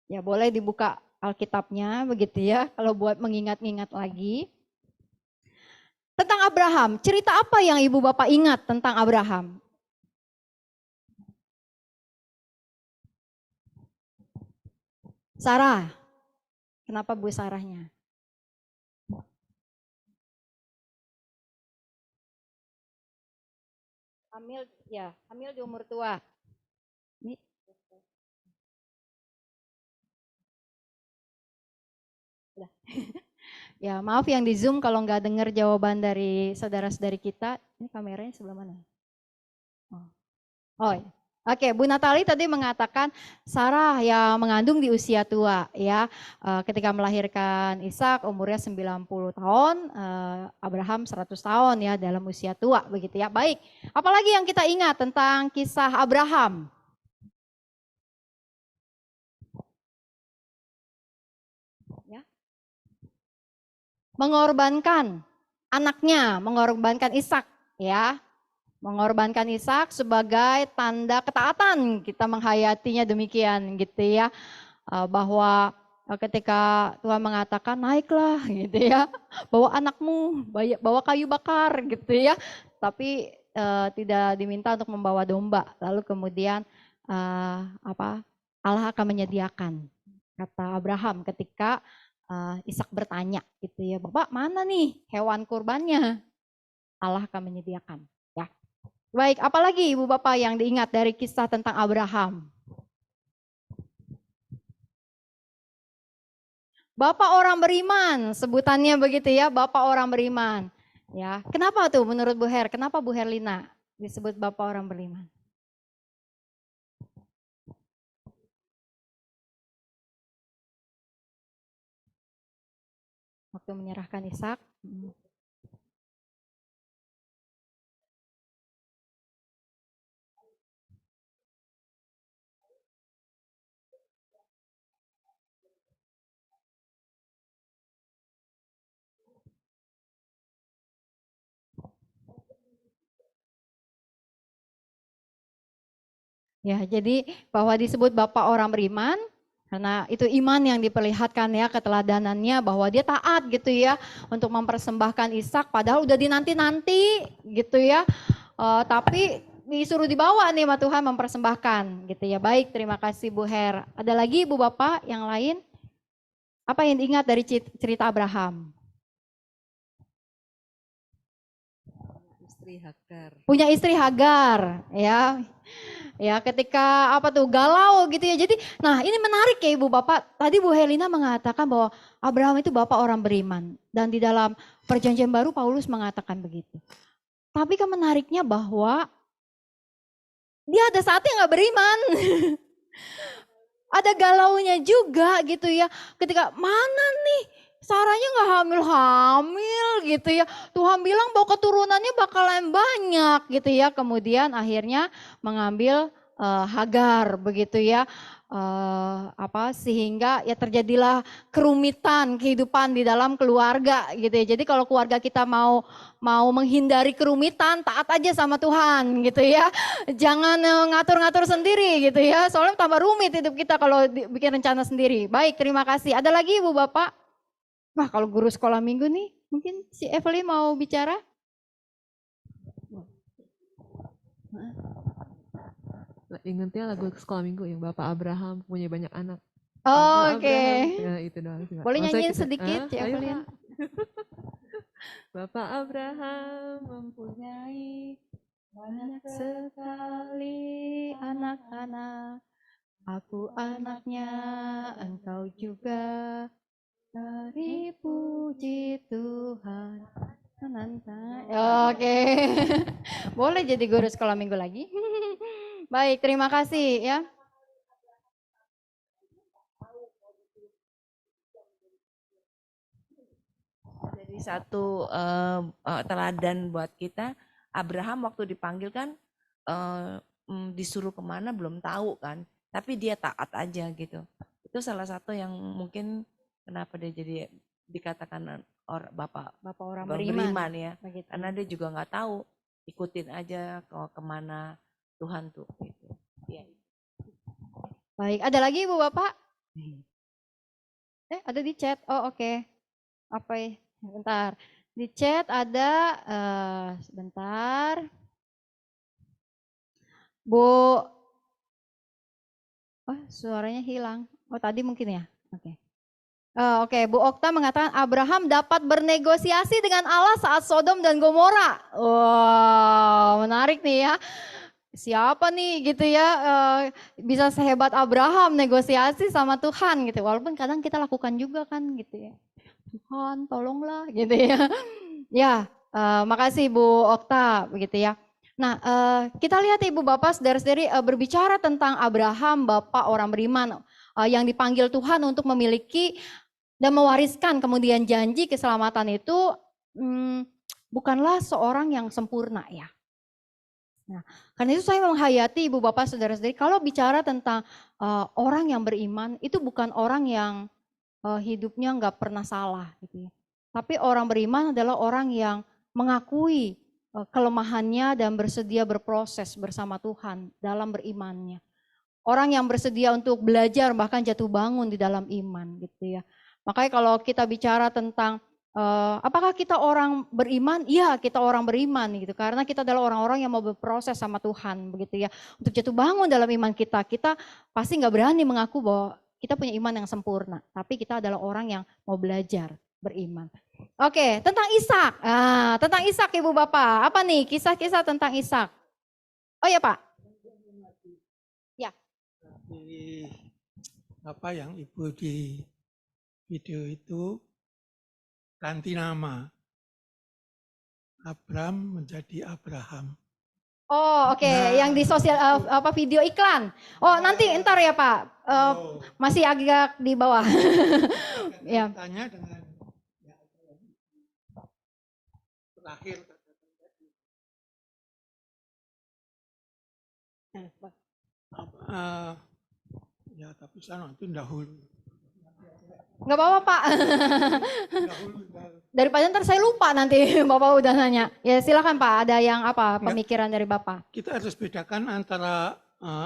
Ya boleh dibuka Alkitabnya begitu ya, kalau buat mengingat-ingat lagi. Tentang Abraham, cerita apa yang ibu bapak ingat tentang Abraham? Sarah, kenapa Bu Sarahnya? Hamil, ya, hamil di umur tua. Ini. Ya maaf yang di Zoom kalau nggak dengar jawaban dari saudara-saudari kita. Ini kameranya sebelah mana? Oh ya. Oke, Bu Natali tadi mengatakan Sarah yang mengandung di usia tua ya. Ketika melahirkan Ishak umurnya 90 tahun, Abraham 100 tahun ya dalam usia tua begitu ya. Baik, apalagi yang kita ingat tentang kisah Abraham? Ya. Mengorbankan anaknya, mengorbankan Ishak ya. Mengorbankan Ishak sebagai tanda ketaatan, kita menghayatinya demikian gitu ya, bahwa ketika Tuhan mengatakan naiklah gitu ya, bawa anakmu, bawa kayu bakar gitu ya, tapi tidak diminta untuk membawa domba. Lalu kemudian Allah akan menyediakan, kata Abraham ketika Ishak bertanya gitu ya, Bapak mana nih hewan kurbannya? Allah akan menyediakan. Baik, apalagi Ibu Bapak yang diingat dari kisah tentang Abraham? Bapak orang beriman, sebutannya begitu ya, Bapak orang beriman. Ya, kenapa tuh menurut Bu Her? Kenapa Bu Herlina disebut Bapak orang beriman? Waktu menyerahkan Ishak. Ya, jadi bahwa disebut Bapak orang beriman, karena itu iman yang diperlihatkan ya, keteladanannya bahwa dia taat gitu ya untuk mempersembahkan Ishak padahal udah dinanti-nanti gitu ya. Tapi disuruh dibawa nih sama Tuhan mempersembahkan gitu ya. Baik, terima kasih Bu Her. Ada lagi Bu Bapak yang lain? Apa yang diingat dari cerita Abraham? Punya istri Hagar ya. Ya, ketika apa tuh galau gitu ya. Jadi, nah ini menarik ya Ibu Bapak. Tadi Bu Helina mengatakan bahwa Abraham itu bapak orang beriman dan di dalam Perjanjian Baru Paulus mengatakan begitu. Tapi kan menariknya bahwa dia ada saatnya nggak beriman. Ada galaunya juga gitu ya. Ketika mana nih Sarahnya nggak hamil-hamil gitu ya. Tuhan bilang bahwa keturunannya bakalan banyak gitu ya. Kemudian akhirnya mengambil Hagar begitu ya. Sehingga ya terjadilah kerumitan kehidupan di dalam keluarga gitu ya. Jadi kalau keluarga kita mau menghindari kerumitan, taat aja sama Tuhan gitu ya. Jangan ngatur-ngatur sendiri gitu ya. Soalnya tambah rumit hidup kita kalau bikin rencana sendiri. Baik, terima kasih. Ada lagi Ibu Bapak? Wah, kalau guru sekolah minggu nih, mungkin si Evelyn mau bicara? Ingatnya lagu sekolah minggu yang Bapak Abraham punya banyak anak. Oh, oke. Ya, itu doang sih, Mbak. Boleh Maksudnya nyanyiin sedikit, si ayo, Evelyn? Pak. Bapak Abraham mempunyai Banyak sekali anak-anak, aku anaknya, engkau juga. Dari puji Tuhan. Oke. Boleh jadi guru sekolah minggu lagi. Baik, terima kasih ya. Jadi satu teladan buat kita, Abraham waktu dipanggil kan disuruh kemana belum tahu kan, tapi dia taat aja gitu. Itu salah satu yang mungkin kenapa dia jadi dikatakan bapak Bapak orang beriman beriman. ya, Begitu. karena dia juga nggak tahu, ikutin aja kemana Tuhan tuh gitu. Ya. Baik, ada lagi Ibu Bapak? Ada di chat. Oh, oke. Apa ya? Bentar. Di chat ada sebentar. Bu, suaranya hilang. Oh, tadi mungkin ya. Oke. Oke, Bu Okta mengatakan Abraham dapat bernegosiasi dengan Allah saat Sodom dan Gomora. Wow, menarik nih ya. Siapa nih gitu ya bisa sehebat Abraham negosiasi sama Tuhan gitu. Walaupun kadang kita lakukan juga kan gitu ya. Tuhan tolonglah gitu ya. Ya, makasih Bu Okta begitu ya. Nah, kita lihat Ibu Bapak saudara-saudari berbicara tentang Abraham, Bapak orang beriman yang dipanggil Tuhan untuk memiliki dan mewariskan kemudian janji keselamatan itu bukanlah seorang yang sempurna ya. Nah, karena itu saya menghayati Ibu Bapak saudara-saudari kalau bicara tentang orang yang beriman itu bukan orang yang hidupnya nggak pernah salah gitu ya. Tapi orang beriman adalah orang yang mengakui kelemahannya dan bersedia berproses bersama Tuhan dalam berimannya. Orang yang bersedia untuk belajar bahkan jatuh bangun di dalam iman gitu ya. Makanya kalau kita bicara tentang apakah kita orang beriman? Iya, kita orang beriman gitu. Karena kita adalah orang-orang yang mau berproses sama Tuhan begitu ya. Untuk jatuh bangun dalam iman kita, kita pasti nggak berani mengaku bahwa kita punya iman yang sempurna. Tapi kita adalah orang yang mau belajar beriman. Oke, tentang Ishak. Tentang Ishak Ibu Bapak. Apa nih kisah-kisah tentang Ishak? Oh ya Pak. Ya. Apa yang Ibu di video itu ganti nama. Abram menjadi Abraham. Oh oke, Nah, yang di sosial video iklan. Oh nanti ntar ya Pak, masih agak di bawah. Ya. Tanya dengan terakhir. Ya tapi sana itu dahulu. Nggak apa-apa Pak. Daripada ntar saya lupa nanti Bapak udah nanya. Ya silakan Pak, ada yang apa pemikiran dari Bapak? Kita harus bedakan antara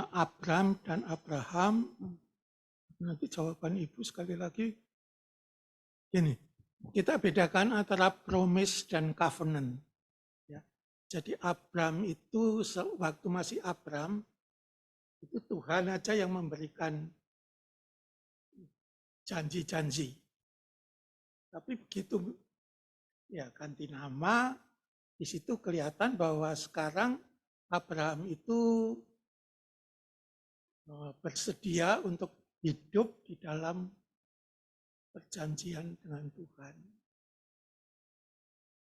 Abram dan Abraham. Nanti jawaban Ibu sekali lagi. Gini, kita bedakan antara promise dan covenant. Ya. Jadi Abram itu waktu masih Abram, itu Tuhan aja yang memberikan janji-janji. Tapi begitu ya ganti nama, di situ kelihatan bahwa sekarang Abraham itu bersedia untuk hidup di dalam perjanjian dengan Tuhan.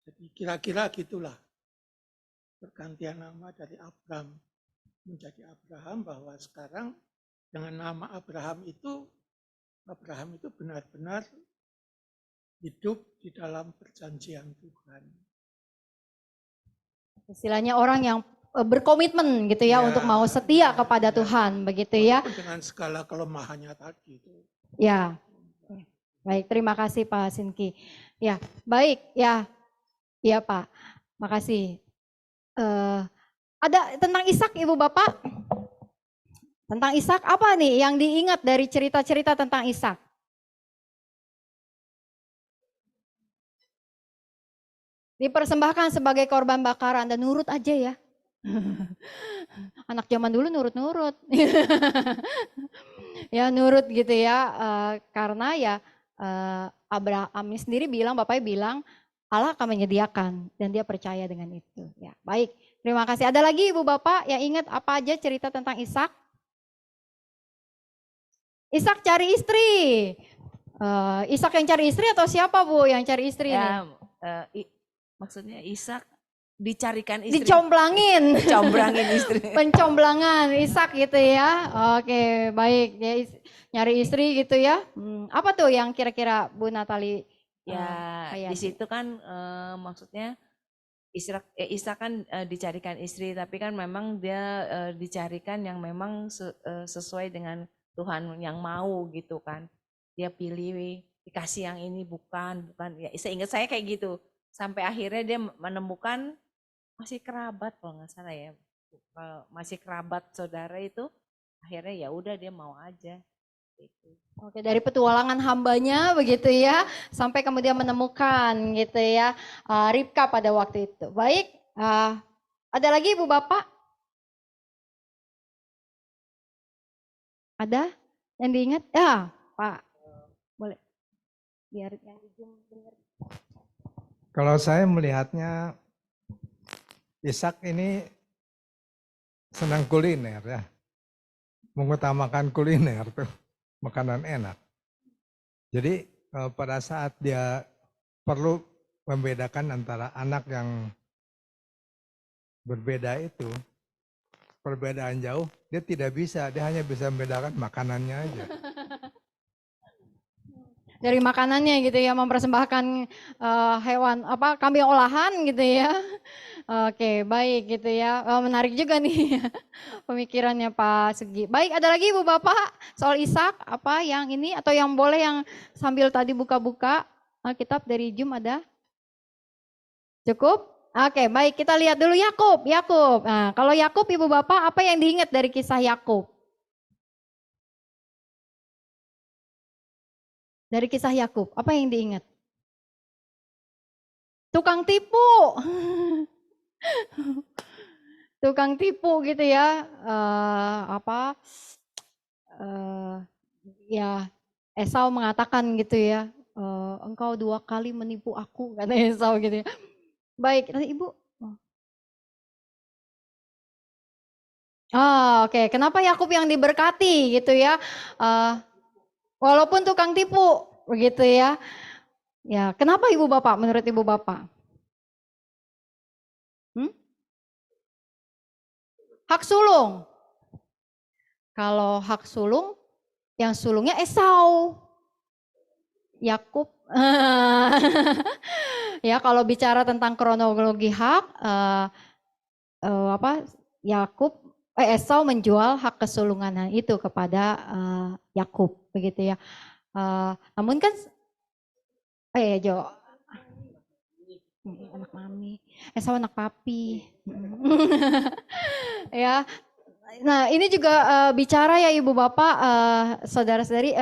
Jadi kira-kira gitulah pergantian nama dari Abram menjadi Abraham, bahwa sekarang dengan nama Abraham itu benar-benar hidup di dalam perjanjian Tuhan. Istilahnya orang yang berkomitmen gitu ya untuk mau setia kepada Tuhan begitu ya. Dengan segala kelemahannya tadi itu. Ya. Baik, terima kasih Pak Sinki. Ya, baik ya. Iya Pak. Makasih. Ada tentang Ishak Ibu Bapak? Tentang Ishak apa nih yang diingat dari cerita-cerita tentang Ishak? Dipersembahkan sebagai korban bakaran dan nurut aja ya. Anak zaman dulu nurut-nurut. Ya nurut gitu ya. Karena ya Abraham sendiri bilang, Bapaknya bilang Allah akan menyediakan dan dia percaya dengan itu. Ya, baik. Terima kasih. Ada lagi Ibu Bapak yang ingat apa aja cerita tentang Ishak? Ishak cari istri. Ishak yang cari istri atau siapa Bu yang cari istri ya, nih? Maksudnya Ishak dicarikan istri. Dicomblangin. Dicomblangin istri. Pencomblangan Ishak gitu ya. Oke, baik. Ya, nyari istri gitu ya. Apa tuh yang kira-kira Bu Natali? Ya, di situ kan maksudnya Ishak kan dicarikan istri, tapi kan memang dia dicarikan yang memang sesuai dengan Tuhan yang mau gitu kan. Dia pilih dikasih yang ini bukan ya, seingat saya kayak gitu. Sampai akhirnya dia menemukan masih kerabat kalau nggak salah ya, masih kerabat saudara itu. Akhirnya ya udah dia mau aja. Gitu. Oke, dari petualangan hambanya begitu ya, sampai kemudian menemukan gitu ya Ribka pada waktu itu. Baik, ada lagi Ibu Bapak? Ada yang diingat? Ya, Pak. Boleh. Biar yang dengar. Kalau saya melihatnya Ishak ini senang kuliner ya, mengutamakan kuliner tuh, makanan enak. Jadi pada saat dia perlu membedakan antara anak yang berbeda itu, perbedaan jauh, dia tidak bisa, dia hanya bisa membedakan makanannya aja. Dari makanannya gitu ya, mempersembahkan hewan kambing olahan gitu ya. Oke, baik gitu ya. Menarik juga nih pemikirannya Pak Segi. Baik, ada lagi Ibu Bapak soal Ishak apa yang ini atau yang boleh yang sambil tadi buka-buka Alkitab dari Zoom ada? Cukup? Oke, baik kita lihat dulu Yakub. Nah, kalau Yakub Ibu Bapak apa yang diingat dari kisah Yakub? Dari kisah Yakub, apa yang diingat? Tukang tipu. Tukang tipu gitu ya. Ya Esau mengatakan gitu ya, engkau 2 kali menipu aku, kata Esau gitu ya. Baik, nanti Ibu. Oke. Kenapa Yakub yang diberkati gitu ya? Walaupun tukang tipu, begitu ya. Ya, kenapa Ibu Bapak menurut Ibu Bapak? Hak sulung. Kalau hak sulung, yang sulungnya Esau. Yakub. Ya, kalau bicara tentang kronologi hak, Esau menjual hak kesulungan itu kepada Yakub, begitu ya. Namun kan, Jo, anak mami, Esau anak papi. Ya, nah ini juga bicara ya Ibu Bapak, saudara-saudari,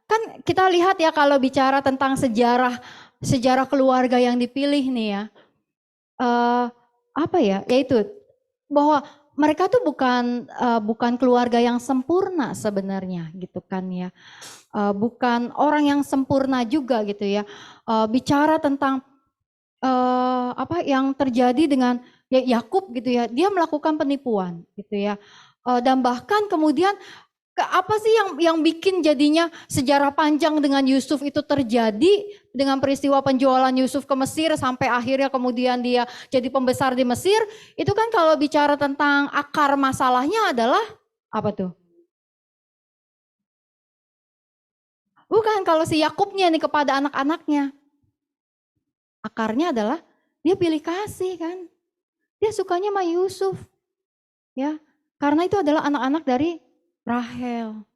kan kita lihat ya kalau bicara tentang sejarah keluarga yang dipilih nih ya, yaitu bahwa mereka tuh bukan keluarga yang sempurna sebenarnya gitu kan ya, bukan orang yang sempurna juga gitu ya. Bicara tentang yang terjadi dengan Yakub gitu ya, dia melakukan penipuan gitu ya, dan bahkan kemudian apa sih yang bikin jadinya sejarah panjang dengan Yusuf itu terjadi dengan peristiwa penjualan Yusuf ke Mesir sampai akhirnya kemudian dia jadi pembesar di Mesir. Itu kan kalau bicara tentang akar masalahnya adalah apa tuh? Bukan kalau si Yakubnya nih kepada anak-anaknya. Akarnya adalah dia pilih kasih kan. Dia sukanya sama Yusuf. Ya, karena itu adalah anak-anak dari Rahel.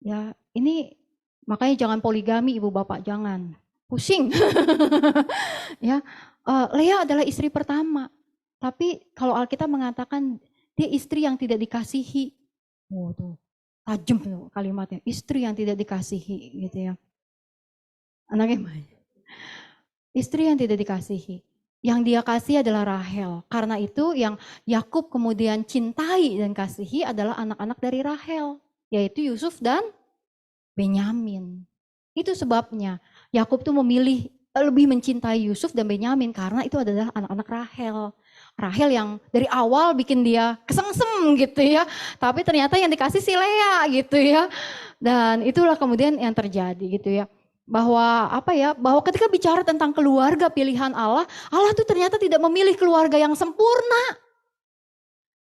Ya, ini makanya jangan poligami Ibu Bapak, jangan. Pusing. Ya, Lea adalah istri pertama. Tapi kalau Alkitab mengatakan dia istri yang tidak dikasihi. Oh, tuh. Tajam tuh kalimatnya, istri yang tidak dikasihi gitu ya. Anaknya banyak. Istri yang tidak dikasihi. Yang dia kasih adalah Rahel. Karena itu yang Yakub kemudian cintai dan kasihi adalah anak-anak dari Rahel, yaitu Yusuf dan Benyamin. Itu sebabnya Yakub tuh memilih lebih mencintai Yusuf dan Benyamin karena itu adalah anak-anak Rahel. Rahel yang dari awal bikin dia kesengsem gitu ya, tapi ternyata yang dikasih si Lea gitu ya. Dan itulah kemudian yang terjadi gitu ya. Bahwa bahwa ketika bicara tentang keluarga pilihan Allah tuh ternyata tidak memilih keluarga yang sempurna.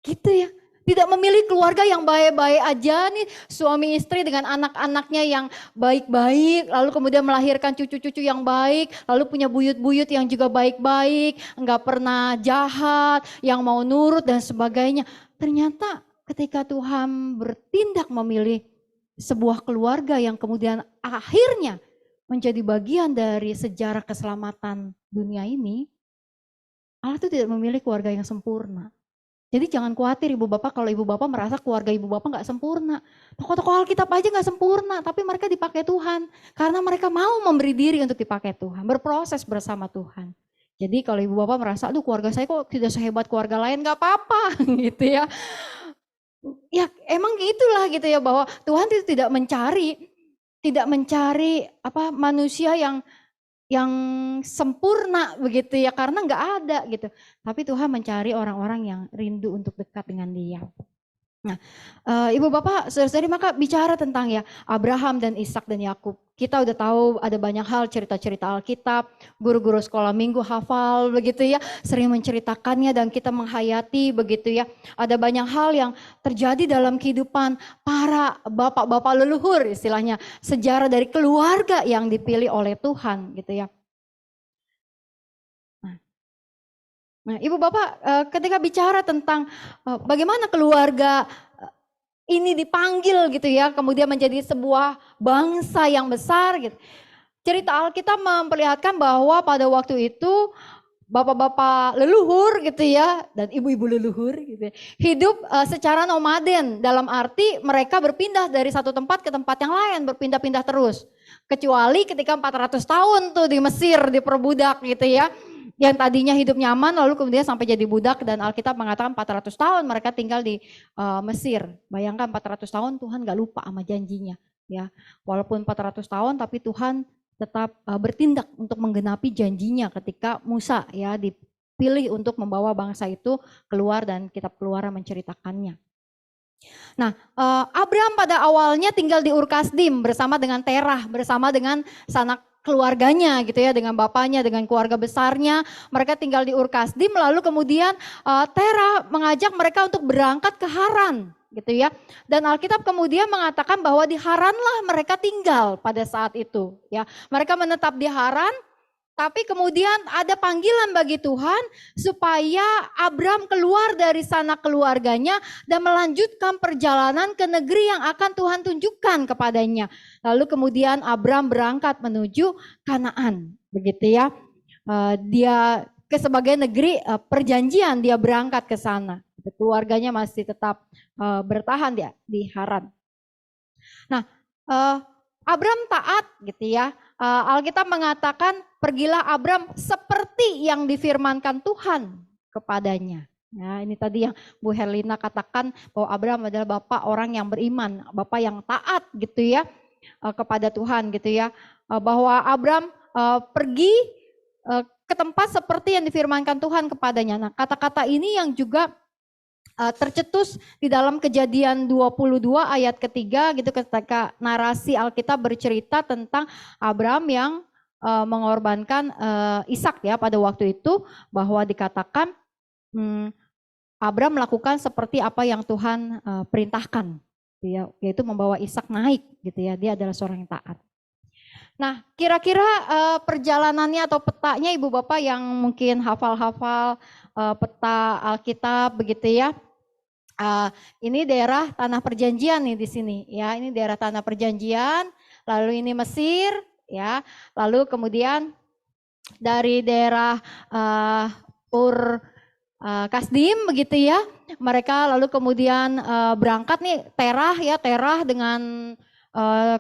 Gitu ya. Tidak memilih keluarga yang baik-baik aja nih, suami istri dengan anak-anaknya yang baik-baik, lalu kemudian melahirkan cucu-cucu yang baik, lalu punya buyut-buyut yang juga baik-baik, enggak pernah jahat, yang mau nurut dan sebagainya. Ternyata ketika Tuhan bertindak memilih sebuah keluarga yang kemudian akhirnya menjadi bagian dari sejarah keselamatan dunia ini, Allah itu tidak memilih keluarga yang sempurna. Jadi jangan khawatir ibu bapak kalau ibu bapak merasa keluarga ibu bapak nggak sempurna. Tokoh-tokoh Alkitab aja nggak sempurna, tapi mereka dipakai Tuhan. Karena mereka mau memberi diri untuk dipakai Tuhan, berproses bersama Tuhan. Jadi kalau ibu bapak merasa, aduh keluarga saya kok tidak sehebat keluarga lain, nggak apa-apa gitu ya. Ya emang gitulah gitu ya, bahwa Tuhan itu tidak mencari manusia yang sempurna begitu ya, karena nggak ada gitu. Tapi Tuhan mencari orang-orang yang rindu untuk dekat dengan Dia. Nah, ibu bapak, saudara-saudari, maka bicara tentang ya Abraham dan Ishak dan Yakub. Kita udah tahu ada banyak hal cerita-cerita Alkitab, guru-guru sekolah minggu hafal begitu ya, sering menceritakannya dan kita menghayati begitu ya. Ada banyak hal yang terjadi dalam kehidupan para bapak-bapak leluhur, istilahnya sejarah dari keluarga yang dipilih oleh Tuhan gitu ya. Nah, ibu bapak, ketika bicara tentang bagaimana keluarga ini dipanggil gitu ya, kemudian menjadi sebuah bangsa yang besar gitu. Cerita Alkitab memperlihatkan bahwa pada waktu itu bapak-bapak leluhur gitu ya, dan ibu-ibu leluhur gitu ya, hidup secara nomaden, dalam arti mereka berpindah dari satu tempat ke tempat yang lain, berpindah-pindah terus. Kecuali ketika 400 tahun tuh di Mesir diperbudak gitu ya, yang tadinya hidup nyaman lalu kemudian sampai jadi budak, dan Alkitab mengatakan 400 tahun mereka tinggal di Mesir. Bayangkan 400 tahun Tuhan gak lupa sama janjinya ya. Walaupun 400 tahun tapi Tuhan tetap bertindak untuk menggenapi janjinya ketika Musa ya dipilih untuk membawa bangsa itu keluar, dan kitab Keluaran menceritakannya. Nah, Abraham pada awalnya tinggal di Ur-Kasdim bersama dengan Terah, bersama dengan sanak keluarganya gitu ya, dengan bapaknya, dengan keluarga besarnya. Mereka tinggal di Ur-Kasdim, lalu kemudian Terah mengajak mereka untuk berangkat ke Haran gitu ya. Dan Alkitab kemudian mengatakan bahwa di Haranlah mereka tinggal pada saat itu ya. Mereka menetap di Haran. Tapi kemudian ada panggilan bagi Tuhan supaya Abram keluar dari sana keluarganya dan melanjutkan perjalanan ke negeri yang akan Tuhan tunjukkan kepadanya. Lalu kemudian Abram berangkat menuju Kanaan, begitu ya. Dia ke sebagai negeri perjanjian, dia berangkat ke sana. Keluarganya masih tetap bertahan di Haran. Nah, Abram taat gitu ya. Alkitab mengatakan pergilah Abram seperti yang difirmankan Tuhan kepadanya. Ya, ini tadi yang Bu Herlina katakan bahwa Abram adalah bapak orang yang beriman, bapak yang taat gitu ya kepada Tuhan gitu ya. Bahwa Abram pergi ke tempat seperti yang difirmankan Tuhan kepadanya. Nah, kata-kata ini yang juga tercetus di dalam Kejadian 22 ayat ketiga gitu, ketika narasi Alkitab bercerita tentang Abraham yang mengorbankan Ishak ya pada waktu itu, bahwa dikatakan Abraham melakukan seperti apa yang Tuhan perintahkan ya, yaitu membawa Ishak naik gitu ya. Dia adalah seorang yang taat. Nah, kira-kira perjalanannya atau petanya Ibu Bapak yang mungkin hafal-hafal peta Alkitab begitu ya. Ini daerah tanah perjanjian nih di sini ya. Ini daerah tanah perjanjian, lalu ini Mesir ya. Lalu kemudian dari daerah Kasdim begitu ya. Mereka lalu kemudian berangkat nih Terah dengan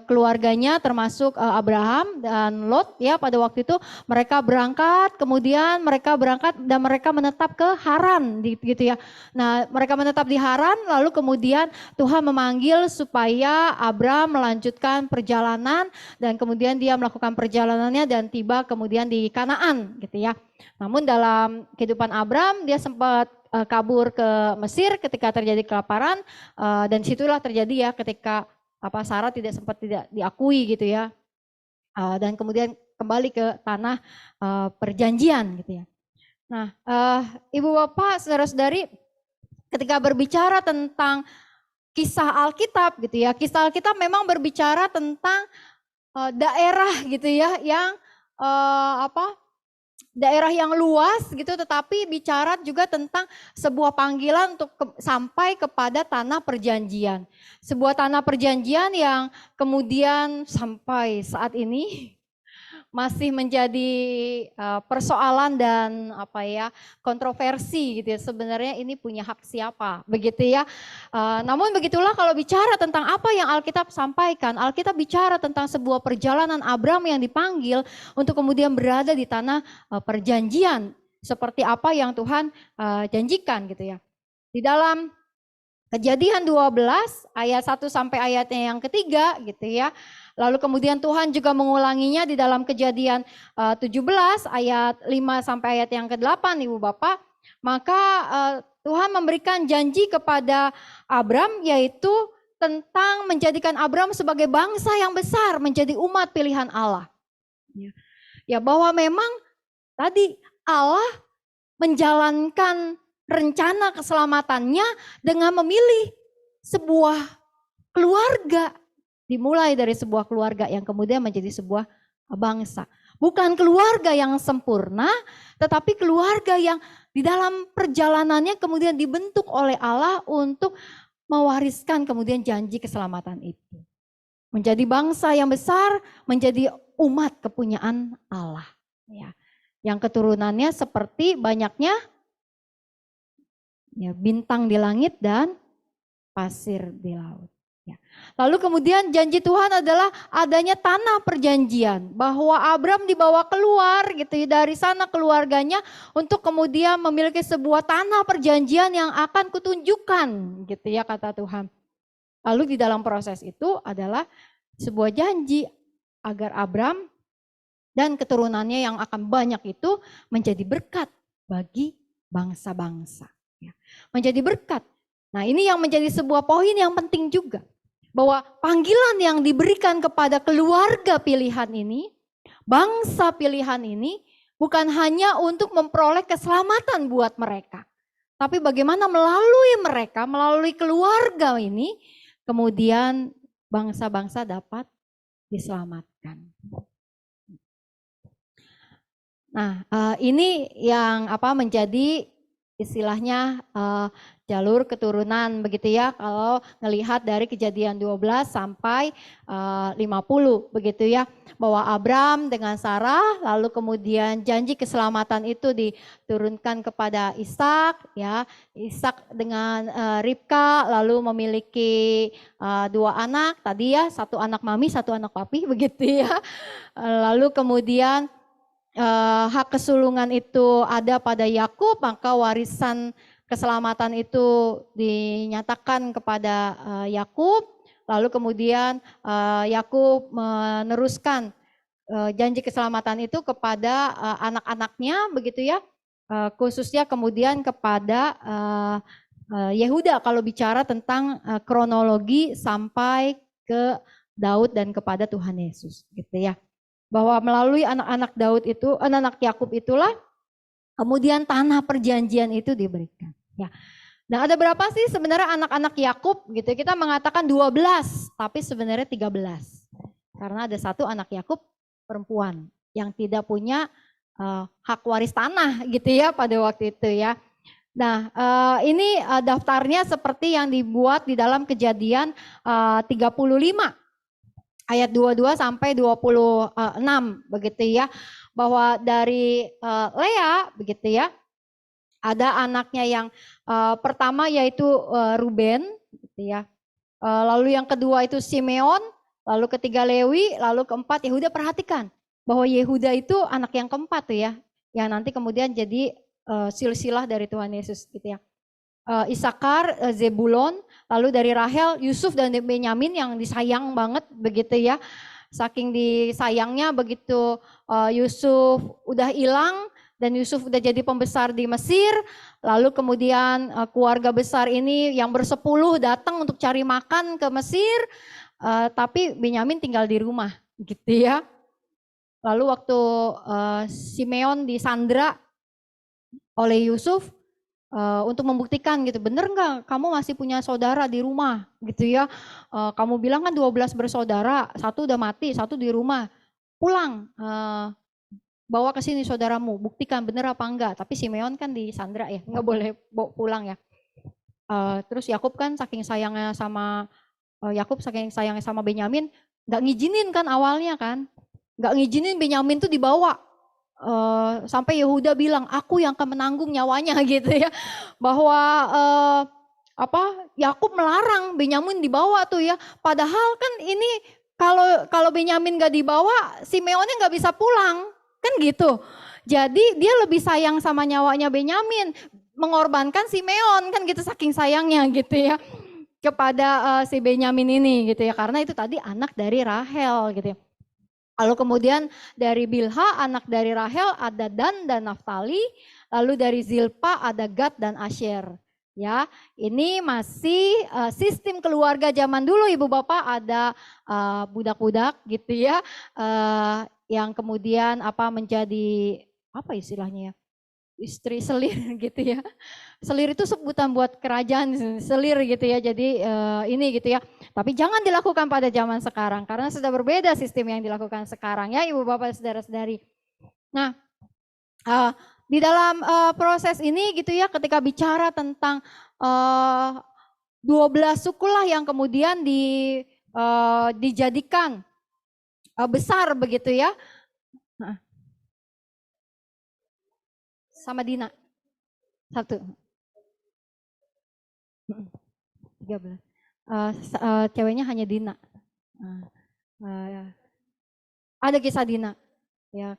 keluarganya termasuk Abraham dan Lot ya. Pada waktu itu mereka berangkat, kemudian mereka berangkat dan mereka menetap ke Haran gitu ya. Nah, mereka menetap di Haran, lalu kemudian Tuhan memanggil supaya Abraham melanjutkan perjalanan, dan kemudian dia melakukan perjalanannya dan tiba kemudian di Kanaan gitu ya. Namun dalam kehidupan Abraham dia sempat kabur ke Mesir ketika terjadi kelaparan, dan situlah terjadi ya ketika Sarah tidak diakui gitu ya, dan kemudian kembali ke tanah perjanjian gitu ya. Nah, Ibu Bapak, saudara-saudari, ketika berbicara tentang kisah Alkitab gitu ya, kisah Alkitab memang berbicara tentang daerah gitu ya, yang daerah yang luas gitu, tetapi bicara juga tentang sebuah panggilan untuk sampai kepada tanah perjanjian. Sebuah tanah perjanjian yang kemudian sampai saat ini masih menjadi persoalan dan kontroversi gitu ya. Sebenarnya ini punya hak siapa begitu ya. Namun begitulah kalau bicara tentang apa yang Alkitab sampaikan, Alkitab bicara tentang sebuah perjalanan Abram yang dipanggil untuk kemudian berada di tanah perjanjian seperti apa yang Tuhan janjikan gitu ya. Di dalam Kejadian 12 ayat 1 sampai ayatnya yang ketiga gitu ya. Lalu kemudian Tuhan juga mengulanginya di dalam Kejadian 17 ayat 5 sampai ayat yang ke-8 Ibu Bapak. Maka Tuhan memberikan janji kepada Abram yaitu tentang menjadikan Abram sebagai bangsa yang besar, menjadi umat pilihan Allah. Ya bahwa memang tadi Allah menjalankan rencana keselamatannya dengan memilih sebuah keluarga. Dimulai dari sebuah keluarga yang kemudian menjadi sebuah bangsa. Bukan keluarga yang sempurna, tetapi keluarga yang di dalam perjalanannya kemudian dibentuk oleh Allah untuk mewariskan kemudian janji keselamatan itu. Menjadi bangsa yang besar, menjadi umat kepunyaan Allah. Ya. Yang keturunannya seperti banyaknya ya, bintang di langit dan pasir di laut. Ya. Lalu kemudian janji Tuhan adalah adanya tanah perjanjian, bahwa Abram dibawa keluar gitu ya, dari sana keluarganya untuk kemudian memiliki sebuah tanah perjanjian yang akan kutunjukkan gitu ya kata Tuhan. Lalu di dalam proses itu adalah sebuah janji agar Abram dan keturunannya yang akan banyak itu menjadi berkat bagi bangsa-bangsa. Menjadi berkat. Nah ini yang menjadi sebuah poin yang penting juga. Bahwa panggilan yang diberikan kepada keluarga pilihan ini, bangsa pilihan ini bukan hanya untuk memperoleh keselamatan buat mereka. Tapi bagaimana melalui mereka, melalui keluarga ini, kemudian bangsa-bangsa dapat diselamatkan. Nah ini yang menjadi istilahnya jalur keturunan begitu ya, kalau ngelihat dari Kejadian 12 sampai 50 begitu ya, bahwa Abram dengan Sarah, lalu kemudian janji keselamatan itu diturunkan kepada Ishak ya, Ishak dengan Ribka lalu memiliki dua anak tadi ya, satu anak mami satu anak papi begitu ya, lalu kemudian hak kesulungan itu ada pada Yakub, maka warisan keselamatan itu dinyatakan kepada Yakub. Lalu kemudian Yakub meneruskan janji keselamatan itu kepada anak-anaknya begitu ya, khususnya kemudian kepada Yehuda kalau bicara tentang kronologi sampai ke Daud dan kepada Tuhan Yesus gitu ya. Bahwa melalui anak-anak Daud itu, anak-anak Yakub itulah kemudian tanah perjanjian itu diberikan. Ya. Nah ada berapa sih sebenarnya anak-anak Yakub gitu? Kita mengatakan 12, tapi sebenarnya 13. Karena ada satu anak Yakub perempuan yang tidak punya hak waris tanah gitu ya pada waktu itu ya. Nah ini daftarnya seperti yang dibuat di dalam Kejadian 35. Ayat 22 sampai 26 begitu ya, bahwa dari Lea begitu ya, ada anaknya yang pertama yaitu Ruben gitu ya, lalu yang kedua itu Simeon, lalu ketiga Lewi, lalu keempat Yehuda. Perhatikan bahwa Yehuda itu anak yang keempat tuh ya, yang nanti kemudian jadi silsilah dari Tuhan Yesus gitu ya. Isakar, Zebulon, lalu dari Rahel, Yusuf dan Benyamin yang disayang banget begitu ya. Saking disayangnya begitu Yusuf udah hilang dan Yusuf udah jadi pembesar di Mesir, lalu kemudian keluarga besar ini yang bersepuluh datang untuk cari makan ke Mesir, tapi Benyamin tinggal di rumah gitu ya. Lalu waktu Simeon disandra oleh Yusuf, untuk membuktikan gitu, bener nggak kamu masih punya saudara di rumah gitu ya. Kamu bilang kan 12 bersaudara, satu udah mati, satu di rumah. Pulang, bawa ke sini saudaramu, buktikan bener apa enggak. Tapi Simeon kan disandra ya, nggak boleh bawa pulang ya. Terus Yakub kan saking sayangnya sama Benyamin, nggak ngizinin kan awalnya kan, nggak ngizinin Benyamin tuh dibawa. Sampai Yehuda bilang, aku yang akan menanggung nyawanya gitu ya, bahwa Yakub melarang Benyamin dibawa tuh ya. Padahal kan ini kalau Benyamin nggak dibawa, Simeonnya nggak bisa pulang kan gitu. Jadi dia lebih sayang sama nyawanya Benyamin, mengorbankan Simeon kan gitu, saking sayangnya gitu ya kepada si Benyamin ini gitu ya, karena itu tadi anak dari Rahel gitu ya. Lalu kemudian dari Bilha, anak dari Rahel, ada Dan dan Naftali. Lalu dari Zilpa ada Gad dan Asher. Ya, ini masih sistem keluarga zaman dulu Ibu Bapak, ada budak-budak gitu ya, yang kemudian menjadi apa istilahnya ya, istri selir gitu ya. Selir itu sebutan buat kerajaan, selir gitu ya. Jadi ini gitu ya. Tapi jangan dilakukan pada zaman sekarang karena sudah berbeda sistem yang dilakukan sekarang ya Ibu Bapak Saudara-saudari. Nah, di dalam proses ini gitu ya, ketika bicara tentang 12 suku lah yang kemudian dijadikan besar begitu ya. Sama Dina. 1. 13. Ceweknya hanya Dina. Ada kisah Dina. Ya.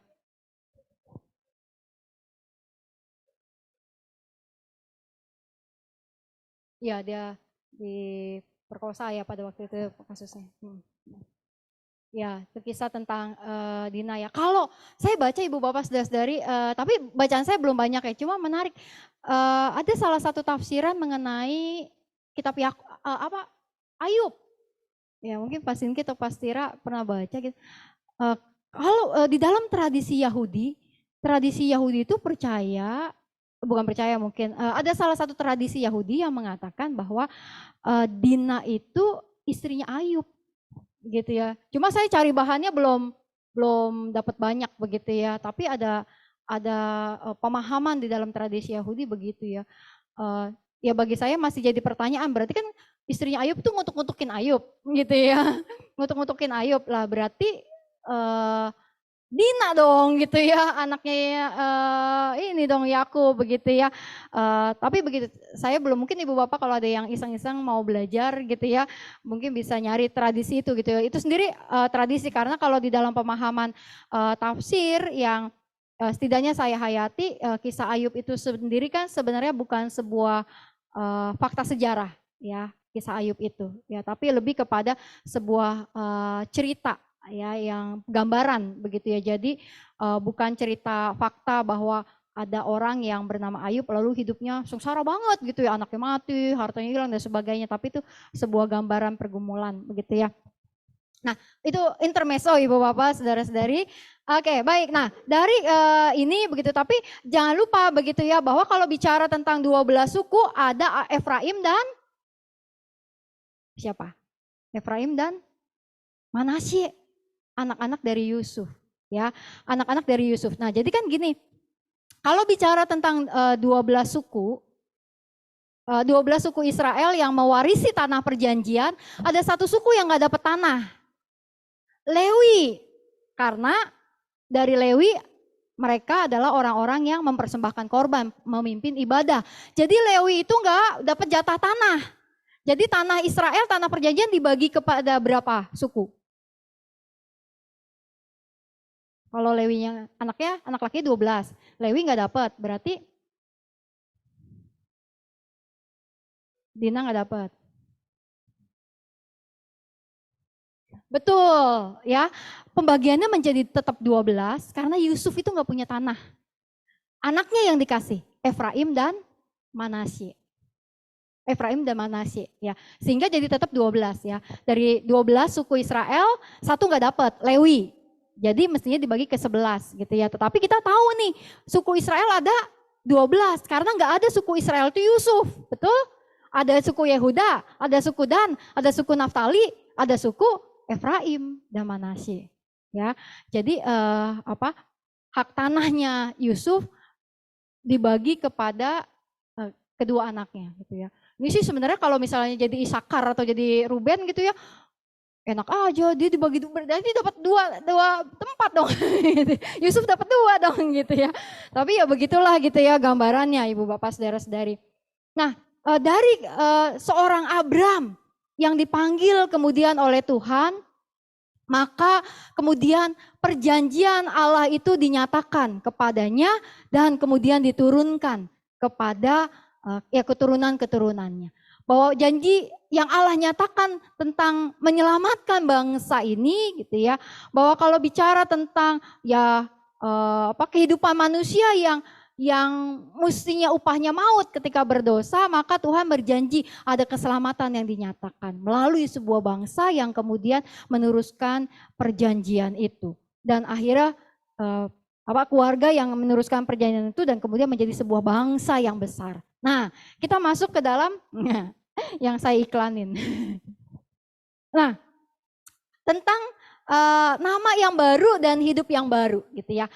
Ya, dia diperkosa ya pada waktu itu kasusnya. Ya, itu kisah tentang Dina ya. Kalau saya baca Ibu Bapak Saudara-saudari, tapi bacaan saya belum banyak ya, cuma menarik. Ada salah satu tafsiran mengenai kitab Ayub. Ya, mungkin Pak Sinki atau Pak Tira pernah baca gitu. Kalau di dalam tradisi Yahudi itu percaya, bukan percaya mungkin, ada salah satu tradisi Yahudi yang mengatakan bahwa Dina itu istrinya Ayub. Gitu ya. Cuma saya cari bahannya belum dapat banyak begitu ya. Tapi ada pemahaman di dalam tradisi Yahudi begitu ya. Ya bagi saya masih jadi pertanyaan, berarti kan istrinya Ayub tuh ngutuk-ngutukin Ayub gitu ya. Ngutuk-ngutukin Ayub lah, berarti Dina dong gitu ya, anaknya ini dong Yakub begitu ya. Tapi begitu, saya belum, mungkin Ibu Bapak kalau ada yang iseng-iseng mau belajar gitu ya, mungkin bisa nyari tradisi itu gitu ya. Itu sendiri tradisi, karena kalau di dalam pemahaman tafsir yang setidaknya saya hayati, kisah Ayub itu sendiri kan sebenarnya bukan sebuah fakta sejarah ya, kisah Ayub itu ya, tapi lebih kepada sebuah cerita ya, yang gambaran begitu ya. Jadi bukan cerita fakta bahwa ada orang yang bernama Ayub lalu hidupnya sengsara banget gitu ya, anaknya mati, hartanya hilang dan sebagainya, tapi itu sebuah gambaran pergumulan begitu ya. Nah, itu intermezzo Ibu Bapak Saudara-saudari. Oke, baik. Nah, dari ini begitu, tapi jangan lupa begitu ya, bahwa kalau bicara tentang 12 suku ada Efraim dan siapa? Efraim dan Manasye. Anak-anak dari Yusuf ya, anak-anak dari Yusuf. Nah, jadi kan gini, kalau bicara tentang 12 suku Israel yang mewarisi tanah perjanjian, ada satu suku yang nggak dapat tanah, Lewi. Karena dari Lewi mereka adalah orang-orang yang mempersembahkan korban, memimpin ibadah. Jadi Lewi itu nggak dapat jatah tanah. Jadi tanah Israel, tanah perjanjian dibagi kepada berapa suku? Kalau Lewinya anak laki 12, Lewi nggak dapat, berarti Dina nggak dapat. Betul ya, pembagiannya menjadi tetap 12 karena Yusuf itu nggak punya tanah. Anaknya yang dikasih, Efraim dan Manasye. Ya, sehingga jadi tetap 12 ya. Dari 12 suku Israel, satu nggak dapat, Lewi. Jadi mestinya dibagi ke 11 gitu ya. Tetapi kita tahu nih, suku Israel ada 12 karena nggak ada suku Israel itu Yusuf, betul? Ada suku Yehuda, ada suku Dan, ada suku Naftali, ada suku Efraim dan Manasye. Ya, jadi hak tanahnya Yusuf dibagi kepada kedua anaknya, gitu ya. Ini sih sebenarnya kalau misalnya jadi Isakar atau jadi Ruben gitu ya, enak aja dia dibagi berarti dapat dua tempat dong. Yusuf dapat 2 dong gitu ya. Tapi ya begitulah gitu ya gambarannya Ibu Bapak Saudara-saudari. Nah, dari seorang Abram yang dipanggil kemudian oleh Tuhan, maka kemudian perjanjian Allah itu dinyatakan kepadanya dan kemudian diturunkan kepada keturunan-keturunannya. Bahwa janji yang Allah nyatakan tentang menyelamatkan bangsa ini gitu ya, bahwa kalau bicara tentang kehidupan manusia yang mestinya upahnya maut ketika berdosa, maka Tuhan berjanji ada keselamatan yang dinyatakan melalui sebuah bangsa yang kemudian meneruskan perjanjian itu. Dan akhirnya keluarga yang meneruskan perjanjian itu dan kemudian menjadi sebuah bangsa yang besar. Nah, kita masuk ke dalam yang saya iklanin. Nah, tentang nama yang baru dan hidup yang baru gitu ya.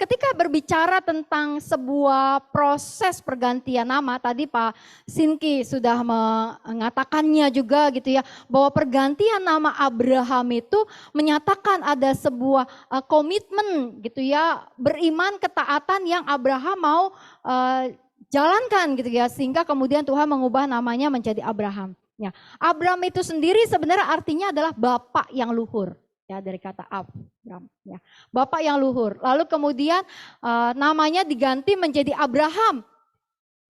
Ketika berbicara tentang sebuah proses pergantian nama, tadi Pak Sinki sudah mengatakannya juga gitu ya, bahwa pergantian nama Abraham itu menyatakan ada sebuah komitmen gitu ya, beriman ketaatan yang Abraham mau jalankan gitu ya, sehingga kemudian Tuhan mengubah namanya menjadi Abraham. Ya, Abram itu sendiri sebenarnya artinya adalah bapak yang luhur, ya, dari kata Abram, ya, bapak yang luhur. Lalu kemudian namanya diganti menjadi Abraham,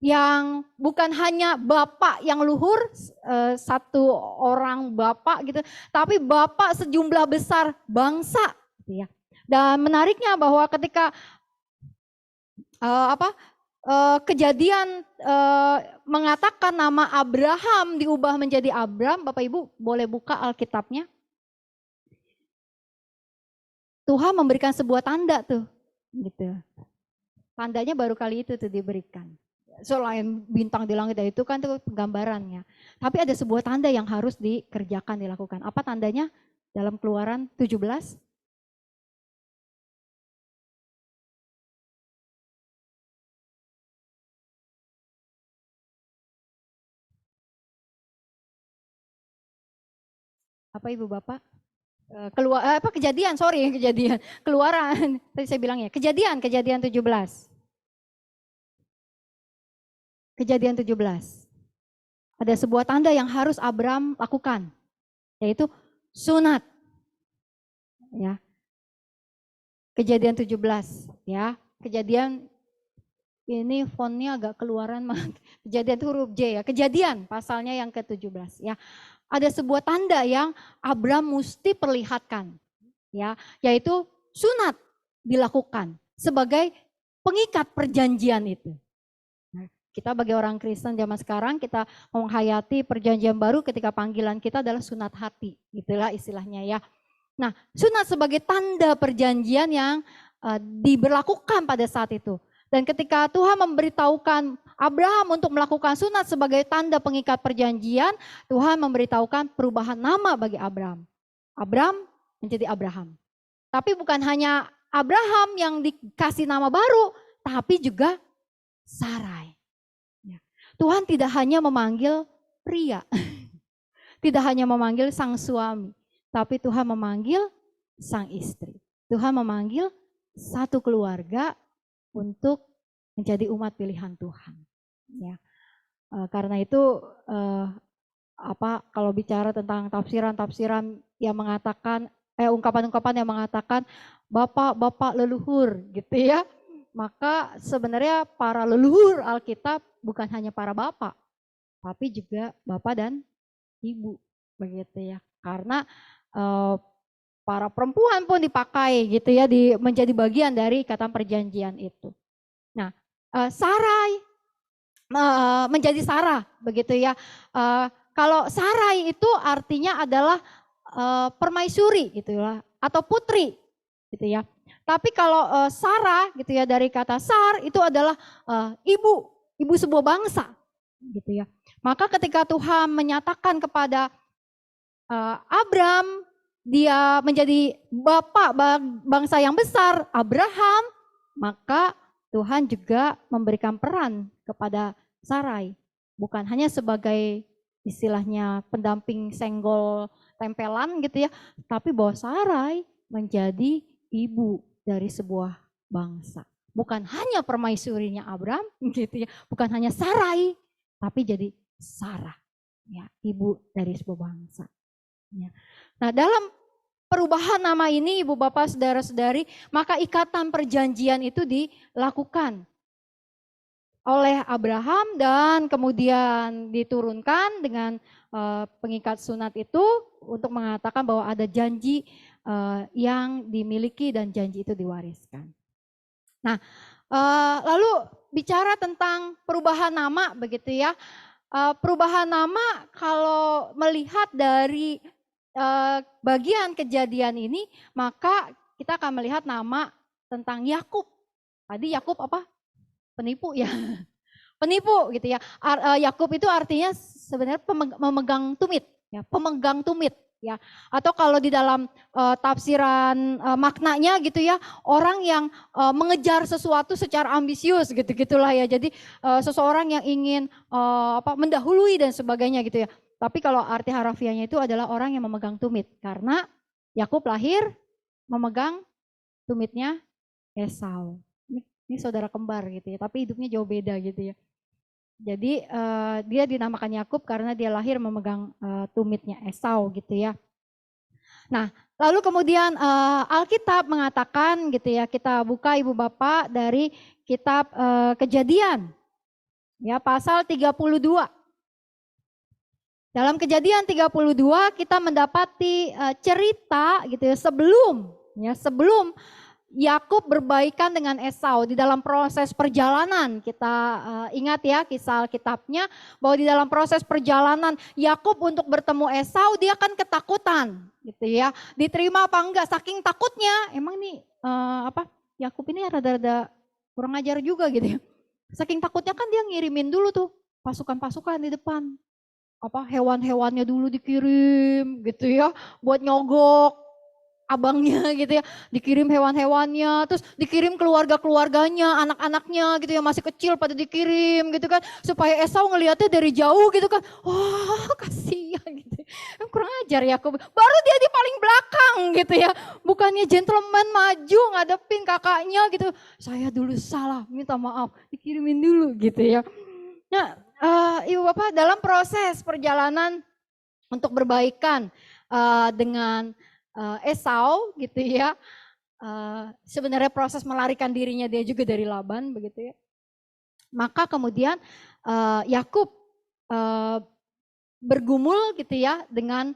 yang bukan hanya bapak yang luhur, satu orang bapak gitu, tapi bapak sejumlah besar bangsa, gitu ya. Dan menariknya bahwa ketika Kejadian mengatakan nama Abraham diubah menjadi Abram, Bapak Ibu boleh buka Alkitabnya. Tuhan memberikan sebuah tanda tuh, gitu. Tandanya baru kali itu tuh diberikan. Selain bintang di langit itu kan tuh penggambarannya. Tapi ada sebuah tanda yang harus dikerjakan, dilakukan. Apa tandanya? Dalam Keluaran 17. Apa Ibu Bapak? Kejadian. Keluaran, tadi saya bilang ya, kejadian 17. Kejadian 17. Ada sebuah tanda yang harus Abram lakukan, yaitu sunat. Ya. Kejadian 17, ya. Kejadian ini fontnya agak keluaran, Kejadian itu huruf J ya. Kejadian pasalnya yang ke-17 ya. Ada sebuah tanda yang Abram mesti perlihatkan, ya, yaitu sunat dilakukan sebagai pengikat perjanjian itu. Nah, kita bagi orang Kristen zaman sekarang kita menghayati perjanjian baru ketika panggilan kita adalah sunat hati, itulah istilahnya ya. Nah, sunat sebagai tanda perjanjian yang diberlakukan pada saat itu. Dan ketika Tuhan memberitahukan Abraham untuk melakukan sunat sebagai tanda pengikat perjanjian, Tuhan memberitahukan perubahan nama bagi Abraham. Abram menjadi Abraham. Tapi bukan hanya Abraham yang dikasih nama baru, tapi juga Sarai. Tuhan tidak hanya memanggil pria, tidak hanya memanggil sang suami, tapi Tuhan memanggil sang istri. Tuhan memanggil satu keluarga untuk menjadi umat pilihan Tuhan. Ya, karena itu kalau bicara tentang tafsiran yang mengatakan, ungkapan-ungkapan yang mengatakan bapak leluhur, gitu ya, maka sebenarnya para leluhur Alkitab bukan hanya para bapak, tapi juga bapak dan ibu, begitu ya. Karena para perempuan pun dipakai gitu ya, menjadi bagian dari ikatan perjanjian itu. Nah, Sarai menjadi Sarah begitu ya. Kalau Sarai itu artinya adalah permaisuri gitu ya, atau putri gitu ya. Tapi kalau Sarah gitu ya, dari kata Sar itu adalah ibu sebuah bangsa gitu ya. Maka ketika Tuhan menyatakan kepada Abram, dia menjadi bapak bangsa yang besar, Abraham, maka Tuhan juga memberikan peran kepada Sarai. Bukan hanya sebagai istilahnya pendamping senggol tempelan gitu ya, tapi bahwa Sarai menjadi ibu dari sebuah bangsa. Bukan hanya permaisurinya Abram gitu ya, bukan hanya Sarai, tapi jadi Sarah, ya, ibu dari sebuah bangsa. Ya. Nah, dalam perubahan nama ini, Ibu Bapak, Saudara-saudari, maka ikatan perjanjian itu dilakukan oleh Abraham dan kemudian diturunkan dengan pengikat sunat itu untuk mengatakan bahwa ada janji yang dimiliki dan janji itu diwariskan. Nah, lalu bicara tentang perubahan nama begitu ya. Perubahan nama kalau melihat dari bagian kejadian ini, maka kita akan melihat nama tentang Yakub. Tadi Yakub apa? Penipu ya. Penipu gitu ya. Yakub itu artinya sebenarnya memegang tumit ya, pemegang tumit ya. Atau kalau di dalam tafsiran maknanya gitu ya, orang yang mengejar sesuatu secara ambisius gitu-gitulah ya. Jadi seseorang yang ingin mendahului dan sebagainya gitu ya. Tapi kalau arti harafiahnya itu adalah orang yang memegang tumit. Karena Yakub lahir memegang tumitnya Esau. Ini saudara kembar gitu ya, tapi hidupnya jauh beda gitu ya. Jadi dia dinamakan Yakub karena dia lahir memegang tumitnya Esau gitu ya. Nah, lalu kemudian Alkitab mengatakan gitu ya, kita buka Ibu Bapak dari kitab Kejadian. Ya, pasal 32. Dalam Kejadian 32 kita mendapati cerita gitu ya, sebelum Yakub berbaikan dengan Esau di dalam proses perjalanan. Kita ingat ya kisah Alkitabnya bahwa di dalam proses perjalanan Yakub untuk bertemu Esau dia kan ketakutan gitu ya. Diterima apa enggak, saking takutnya. Emang nih Yakub ini rada-rada kurang ajar juga gitu ya. Saking takutnya kan dia ngirimin dulu tuh pasukan-pasukan di depan. Hewan-hewannya dulu dikirim gitu ya buat nyogok abangnya gitu ya, dikirim hewan-hewannya, terus dikirim keluarga-keluarganya, anak-anaknya gitu ya, masih kecil pada dikirim gitu kan, supaya Esau ngelihatnya dari jauh gitu kan, wah kasihan gitu, kurang ajar Yakub, baru dia di paling belakang gitu ya, bukannya gentleman maju ngadepin kakaknya gitu, saya dulu salah, minta maaf, dikirimin dulu gitu ya. Nah, Ibu Bapak dalam proses perjalanan untuk berbaikan dengan Esau gitu ya, sebenarnya proses melarikan dirinya dia juga dari Laban begitu ya. Maka kemudian Yakub bergumul gitu ya dengan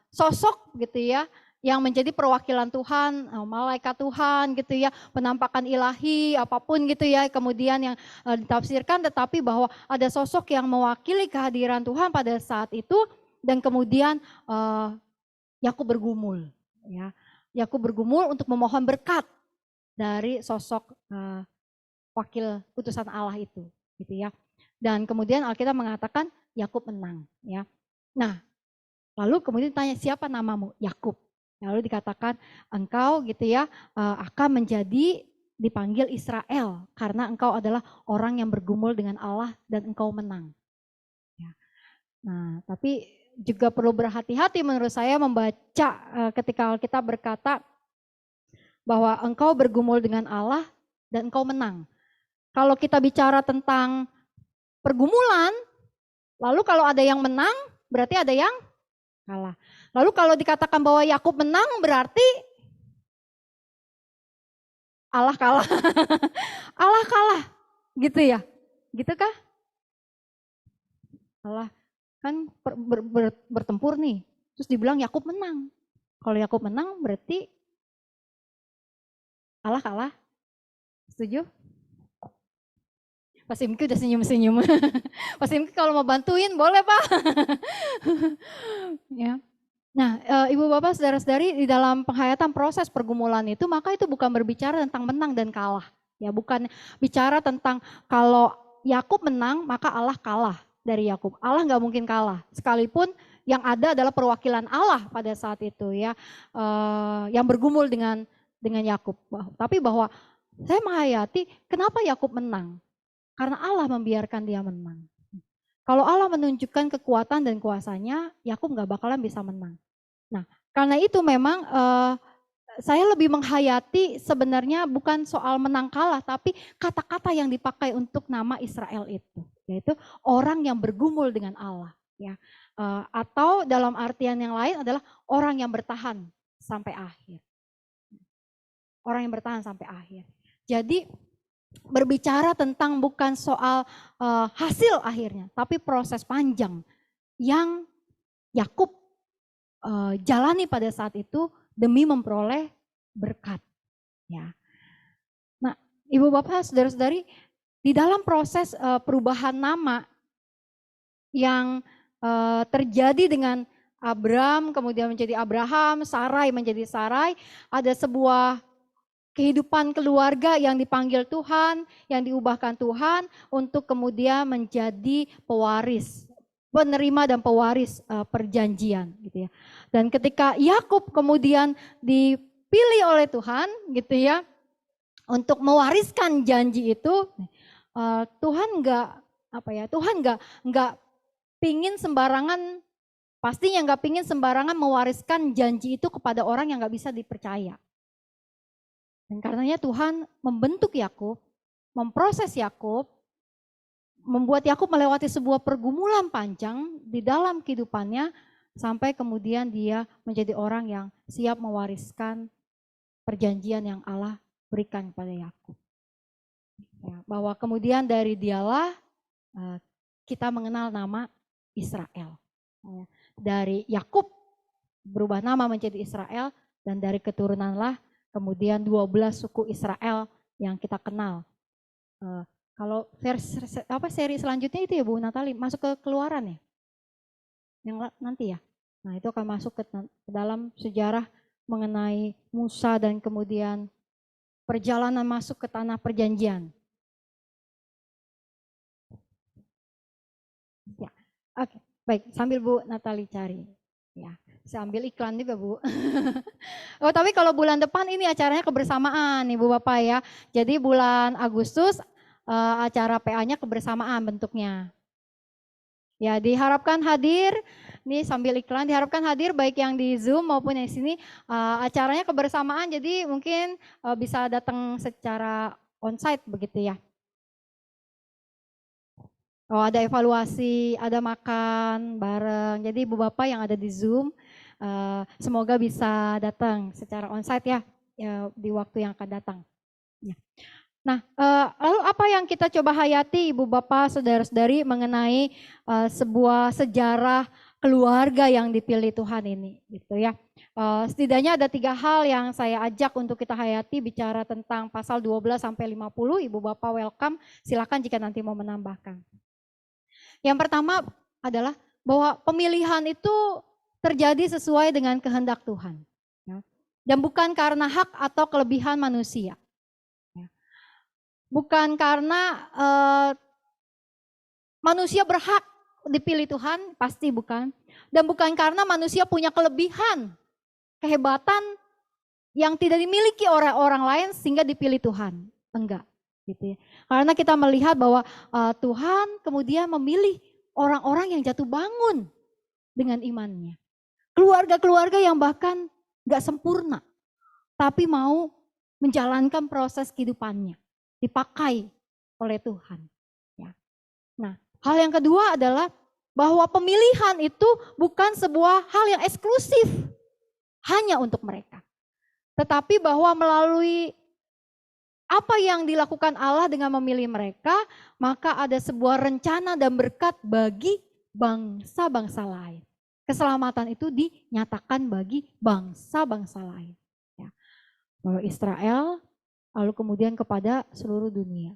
sosok gitu ya yang menjadi perwakilan Tuhan, malaikat Tuhan gitu ya, penampakan ilahi apapun gitu ya, kemudian yang ditafsirkan, tetapi bahwa ada sosok yang mewakili kehadiran Tuhan pada saat itu dan kemudian Yakub bergumul ya. Yakub bergumul untuk memohon berkat dari sosok wakil utusan Allah itu gitu ya. Dan kemudian Alkitab mengatakan Yakub menang ya. Nah, lalu kemudian tanya siapa namamu? Yakub. Lalu dikatakan engkau gitu ya akan menjadi dipanggil Israel karena engkau adalah orang yang bergumul dengan Allah dan engkau menang. Ya. Nah, tapi juga perlu berhati-hati menurut saya membaca ketika Alkitab berkata bahwa engkau bergumul dengan Allah dan engkau menang. Kalau kita bicara tentang pergumulan, lalu kalau ada yang menang berarti ada yang kalah. Lalu kalau dikatakan bahwa Yakub menang berarti Allah kalah. Allah kalah gitu ya. Gitu kah? Allah kan bertempur nih. Terus dibilang Yakub menang. Kalau Yakub menang berarti Allah kalah. Setuju? Pak Simki udah senyum-senyum. Pak Simki kalau mau bantuin boleh Pak. Ya. Nah, Ibu Bapak, saudara-saudari, di dalam penghayatan proses pergumulan itu, maka itu bukan berbicara tentang menang dan kalah. Ya, bukan bicara tentang kalau Yakub menang, maka Allah kalah dari Yakub. Allah nggak mungkin kalah. Sekalipun yang ada adalah perwakilan Allah pada saat itu ya, yang bergumul dengan Yakub. Tapi bahwa saya menghayati kenapa Yakub menang? Karena Allah membiarkan dia menang. Kalau Allah menunjukkan kekuatan dan kuasanya, Yakub nggak bakalan bisa menang. Nah, karena itu memang saya lebih menghayati sebenarnya bukan soal menang kalah, tapi kata-kata yang dipakai untuk nama Israel itu, yaitu orang yang bergumul dengan Allah, ya, atau dalam artian yang lain adalah orang yang bertahan sampai akhir, orang yang bertahan sampai akhir. Jadi berbicara tentang bukan soal hasil akhirnya, tapi proses panjang yang Yakub jalani pada saat itu demi memperoleh berkat. Ya. Nah, Ibu Bapak, saudara-saudari, di dalam proses perubahan nama yang terjadi dengan Abram kemudian menjadi Abraham, Sarai menjadi Sarai, ada sebuah kehidupan keluarga yang dipanggil Tuhan, yang diubahkan Tuhan untuk kemudian menjadi pewaris, penerima dan pewaris perjanjian gitu ya. Dan ketika Yakub kemudian dipilih oleh Tuhan gitu ya untuk mewariskan janji itu, Tuhan nggak pingin sembarangan, pastinya nggak pingin sembarangan mewariskan janji itu kepada orang yang nggak bisa dipercaya. Dan karenanya Tuhan membentuk Yakub, memproses Yakub, membuat Yakub melewati sebuah pergumulan panjang di dalam kehidupannya sampai kemudian dia menjadi orang yang siap mewariskan perjanjian yang Allah berikan kepada Yakub. Ya, bahwa kemudian dari dialah kita mengenal nama Israel. Ya, dari Yakub berubah nama menjadi Israel dan dari keturunanlah kemudian 12 suku Israel yang kita kenal. Kalau seri selanjutnya itu ya Bu Natali, masuk ke Keluaran ya? Yang nanti ya? Nah itu akan masuk ke dalam sejarah mengenai Musa dan kemudian perjalanan masuk ke tanah perjanjian. Ya, oke, baik, sambil Bu Natali cari. Ya, sambil iklan juga Bu. Oh tapi kalau bulan depan ini acaranya kebersamaan Ibu Bapak ya. Jadi bulan Agustus acara PA-nya kebersamaan bentuknya. Ya diharapkan hadir, nih sambil iklan, diharapkan hadir baik yang di Zoom maupun yang di sini. Acaranya kebersamaan jadi mungkin bisa datang secara onsite begitu ya. Oh ada evaluasi, ada makan bareng. Jadi Ibu Bapak yang ada di Zoom semoga bisa datang secara onsite ya di waktu yang akan datang. Ya. Nah, lalu apa yang kita coba hayati Ibu Bapak, Saudara-saudari mengenai sebuah sejarah keluarga yang dipilih Tuhan ini gitu ya. Setidaknya ada 3 hal yang saya ajak untuk kita hayati bicara tentang pasal 12 sampai 50. Ibu Bapak welcome, silakan jika nanti mau menambahkan. Yang pertama adalah bahwa pemilihan itu terjadi sesuai dengan kehendak Tuhan. Ya. Dan bukan karena hak atau kelebihan manusia. Bukan karena manusia berhak dipilih Tuhan, pasti bukan. Dan bukan karena manusia punya kelebihan, kehebatan yang tidak dimiliki orang lain sehingga dipilih Tuhan. Enggak. Gitu ya. Karena kita melihat bahwa Tuhan kemudian memilih orang-orang yang jatuh bangun dengan imannya. Keluarga-keluarga yang bahkan gak sempurna, tapi mau menjalankan proses kehidupannya. Dipakai oleh Tuhan. Ya. Nah, hal yang kedua adalah bahwa pemilihan itu bukan sebuah hal yang eksklusif hanya untuk mereka. Tetapi bahwa melalui apa yang dilakukan Allah dengan memilih mereka, maka ada sebuah rencana dan berkat bagi bangsa-bangsa lain. Keselamatan itu dinyatakan bagi bangsa-bangsa lain. Ya. Bahwa Israel lalu kemudian kepada seluruh dunia.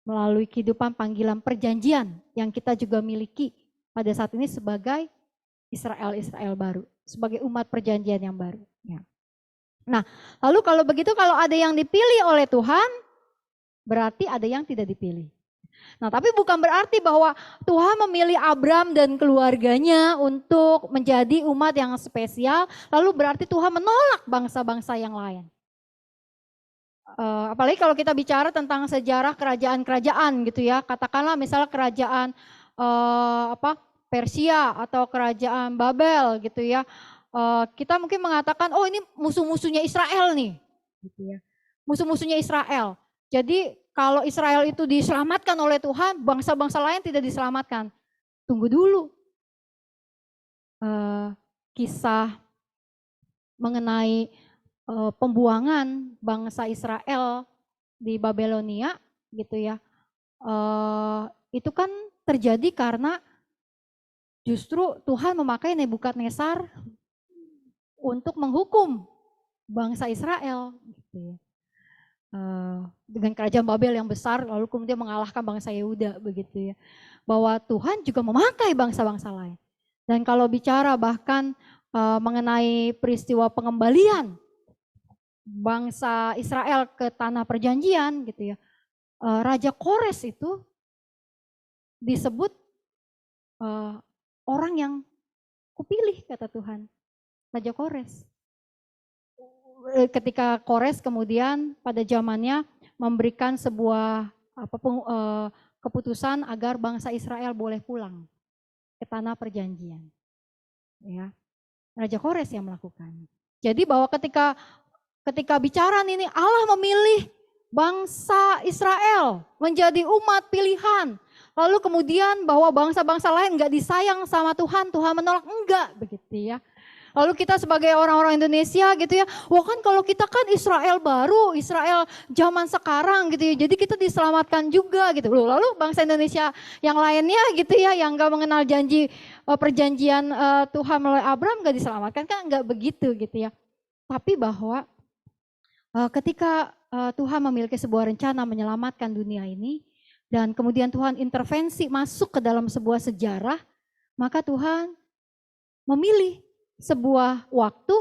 Melalui kehidupan panggilan perjanjian yang kita juga miliki pada saat ini sebagai Israel baru, sebagai umat perjanjian yang baru. Ya. Nah, lalu kalau begitu, kalau ada yang dipilih oleh Tuhan, berarti ada yang tidak dipilih. Nah, tapi bukan berarti bahwa Tuhan memilih Abram dan keluarganya untuk menjadi umat yang spesial, lalu berarti Tuhan menolak bangsa-bangsa yang lain. Apalagi kalau kita bicara tentang sejarah kerajaan-kerajaan gitu ya, katakanlah misalnya kerajaan Persia atau kerajaan Babel gitu ya, kita mungkin mengatakan oh ini musuh-musuhnya Israel nih, gitu ya, musuh-musuhnya Israel. Jadi kalau Israel itu diselamatkan oleh Tuhan, bangsa-bangsa lain tidak diselamatkan. Tunggu dulu, kisah mengenai pembuangan bangsa Israel di Babelonia gitu ya, itu kan terjadi karena justru Tuhan memakai Nebukadnezar untuk menghukum bangsa Israel gitu ya. Dengan kerajaan Babel yang besar lalu kemudian mengalahkan bangsa Yehuda begitu ya. Bahwa Tuhan juga memakai bangsa-bangsa lain. Dan kalau bicara bahkan mengenai peristiwa pengembalian bangsa Israel ke tanah perjanjian gitu ya. Raja Kores itu disebut orang yang kupilih kata Tuhan. Raja Kores. Ketika Kores kemudian pada zamannya memberikan sebuah keputusan agar bangsa Israel boleh pulang ke tanah perjanjian. Ya. Raja Kores yang melakukan. Jadi bahwa ketika bicara ini Allah memilih bangsa Israel menjadi umat pilihan. Lalu kemudian bahwa bangsa-bangsa lain enggak disayang sama Tuhan, Tuhan menolak, enggak begitu ya. Lalu kita sebagai orang-orang Indonesia gitu ya, wah kan kalau kita kan Israel baru, Israel zaman sekarang gitu ya, jadi kita diselamatkan juga gitu. Lalu bangsa Indonesia yang lainnya gitu ya, yang enggak mengenal janji perjanjian Tuhan melalui Abraham enggak diselamatkan, kan enggak begitu gitu ya. Tapi bahwa ketika Tuhan memiliki sebuah rencana menyelamatkan dunia ini, dan kemudian Tuhan intervensi masuk ke dalam sebuah sejarah, maka Tuhan memilih sebuah waktu,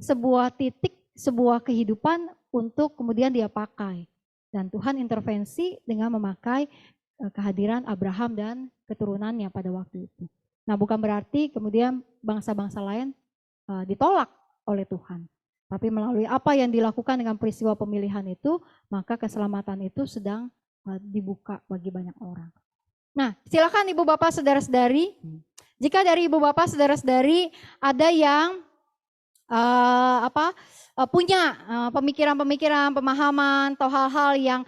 sebuah titik, sebuah kehidupan untuk kemudian dia pakai. Dan Tuhan intervensi dengan memakai kehadiran Abraham dan keturunannya pada waktu itu. Nah, bukan berarti kemudian bangsa-bangsa lain ditolak oleh Tuhan. Tapi melalui apa yang dilakukan dengan peristiwa pemilihan itu, maka keselamatan itu sedang dibuka bagi banyak orang. Nah, silakan Ibu Bapak Saudara-saudari. Jika dari Ibu Bapak Saudara-saudari ada yang punya pemikiran-pemikiran, pemahaman atau hal-hal yang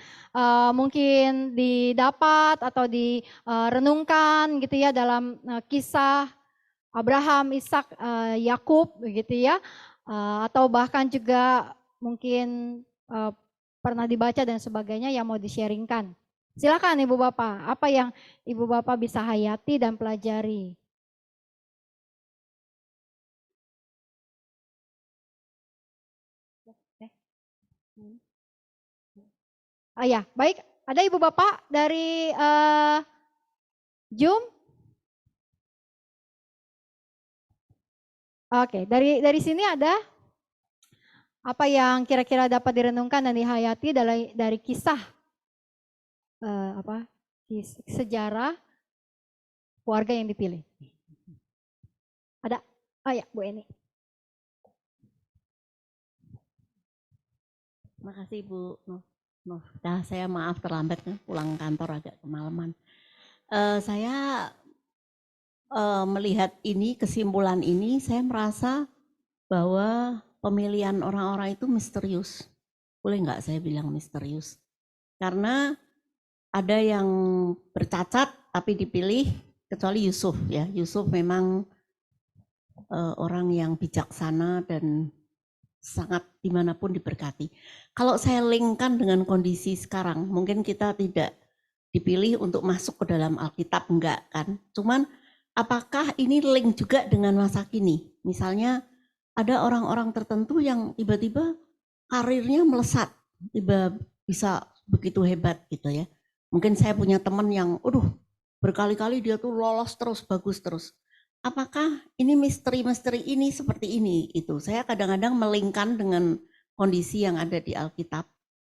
mungkin didapat atau direnungkan gitu ya dalam kisah Abraham, Ishak, Yakub begitu ya, atau bahkan juga mungkin pernah dibaca dan sebagainya yang mau di-sharingkan. Silakan Ibu Bapak, apa yang Ibu Bapak bisa hayati dan pelajari? Ya, baik. Ada Ibu Bapak dari Zoom? Oke, dari sini ada apa yang kira-kira dapat direnungkan dan dihayati dari kisah sejarah keluarga yang dipilih? Ada? Oh ya, Bu Eni. Terima kasih Bu Novita. Saya maaf terlambat pulang kantor agak kemalaman. Saya melihat ini, kesimpulan ini, saya merasa bahwa pemilihan orang-orang itu misterius. Boleh nggak saya bilang misterius? Karena ada yang bercacat tapi dipilih, kecuali Yusuf ya. Yusuf memang orang yang bijaksana dan sangat dimanapun diberkati. Kalau saya linkkan dengan kondisi sekarang, mungkin kita tidak dipilih untuk masuk ke dalam Alkitab, enggak kan? Cuman apakah ini link juga dengan masa kini? Misalnya ada orang-orang tertentu yang tiba-tiba karirnya melesat, tiba bisa begitu hebat gitu ya. Mungkin saya punya teman yang berkali-kali dia tuh lolos terus, bagus terus. apakah ini misteri-misteri ini seperti ini? Itu saya kadang-kadang melingkan dengan kondisi yang ada di Alkitab.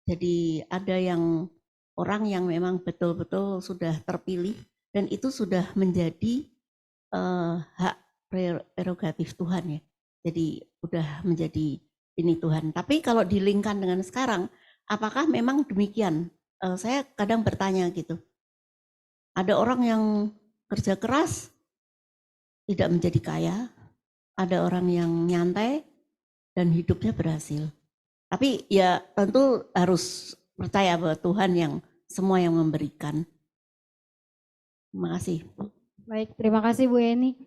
Jadi ada yang orang yang memang betul-betul sudah terpilih dan itu sudah menjadi hak prerogatif Tuhan ya. Jadi udah menjadi ini Tuhan. Tapi kalau dilingkan dengan sekarang, apakah memang demikian? Saya kadang bertanya gitu. Ada orang yang kerja keras tidak menjadi kaya, ada orang yang nyantai dan hidupnya berhasil. Tapi ya tentu harus percaya bahwa Tuhan yang semua yang memberikan. Terima kasih. Baik, terima kasih Bu Eni.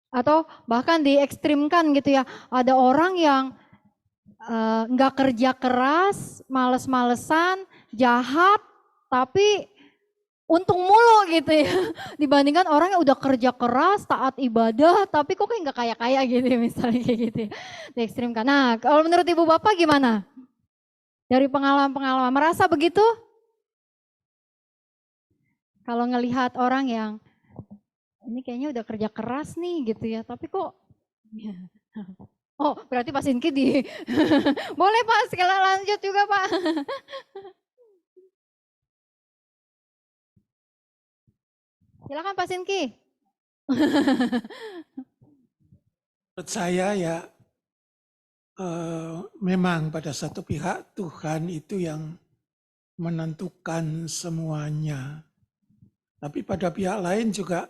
Atau bahkan diekstrimkan gitu ya, ada orang yang nggak kerja keras, males-malesan, jahat, tapi untung mulu gitu ya. Dibandingkan orang yang udah kerja keras, taat ibadah, tapi kok kayak nggak kaya-kaya gitu ya, misalnya kayak gitu ya. Diekstrimkan. Nah, kalau menurut Ibu Bapak gimana? Dari pengalaman-pengalaman, merasa begitu? Kalau ngelihat orang yang ini kayaknya udah kerja keras nih gitu ya, tapi kok oh, berarti Pak Sinki di boleh Pak, sekali lanjut juga Pak. Silakan Pak Sinki. Menurut saya ya memang pada satu pihak Tuhan itu yang menentukan semuanya. Tapi pada pihak lain juga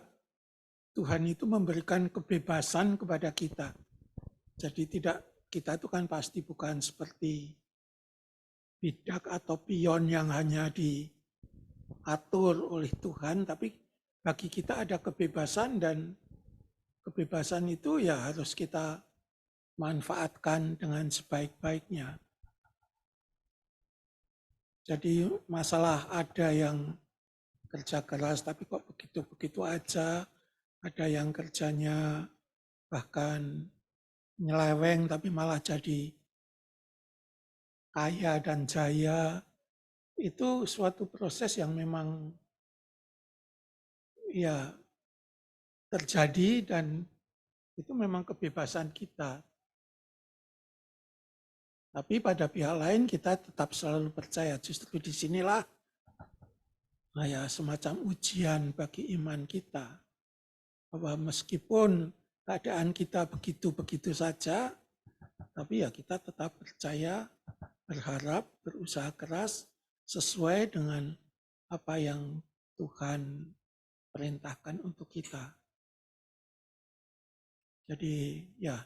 Tuhan itu memberikan kebebasan kepada kita. Jadi kita itu kan pasti bukan seperti bidak atau pion yang hanya diatur oleh Tuhan, tapi bagi kita ada kebebasan dan kebebasan itu ya harus kita manfaatkan dengan sebaik-baiknya. Jadi masalah ada yang kerja keras tapi kok begitu-begitu aja, ada yang kerjanya bahkan nyeleweng tapi malah jadi kaya dan jaya, itu suatu proses yang memang ya terjadi dan itu memang kebebasan kita. Tapi pada pihak lain kita tetap selalu percaya, justru disinilah ya semacam ujian bagi iman kita. Bahwa meskipun keadaan kita begitu-begitu saja, tapi ya kita tetap percaya, berharap, berusaha keras sesuai dengan apa yang Tuhan perintahkan untuk kita. Jadi ya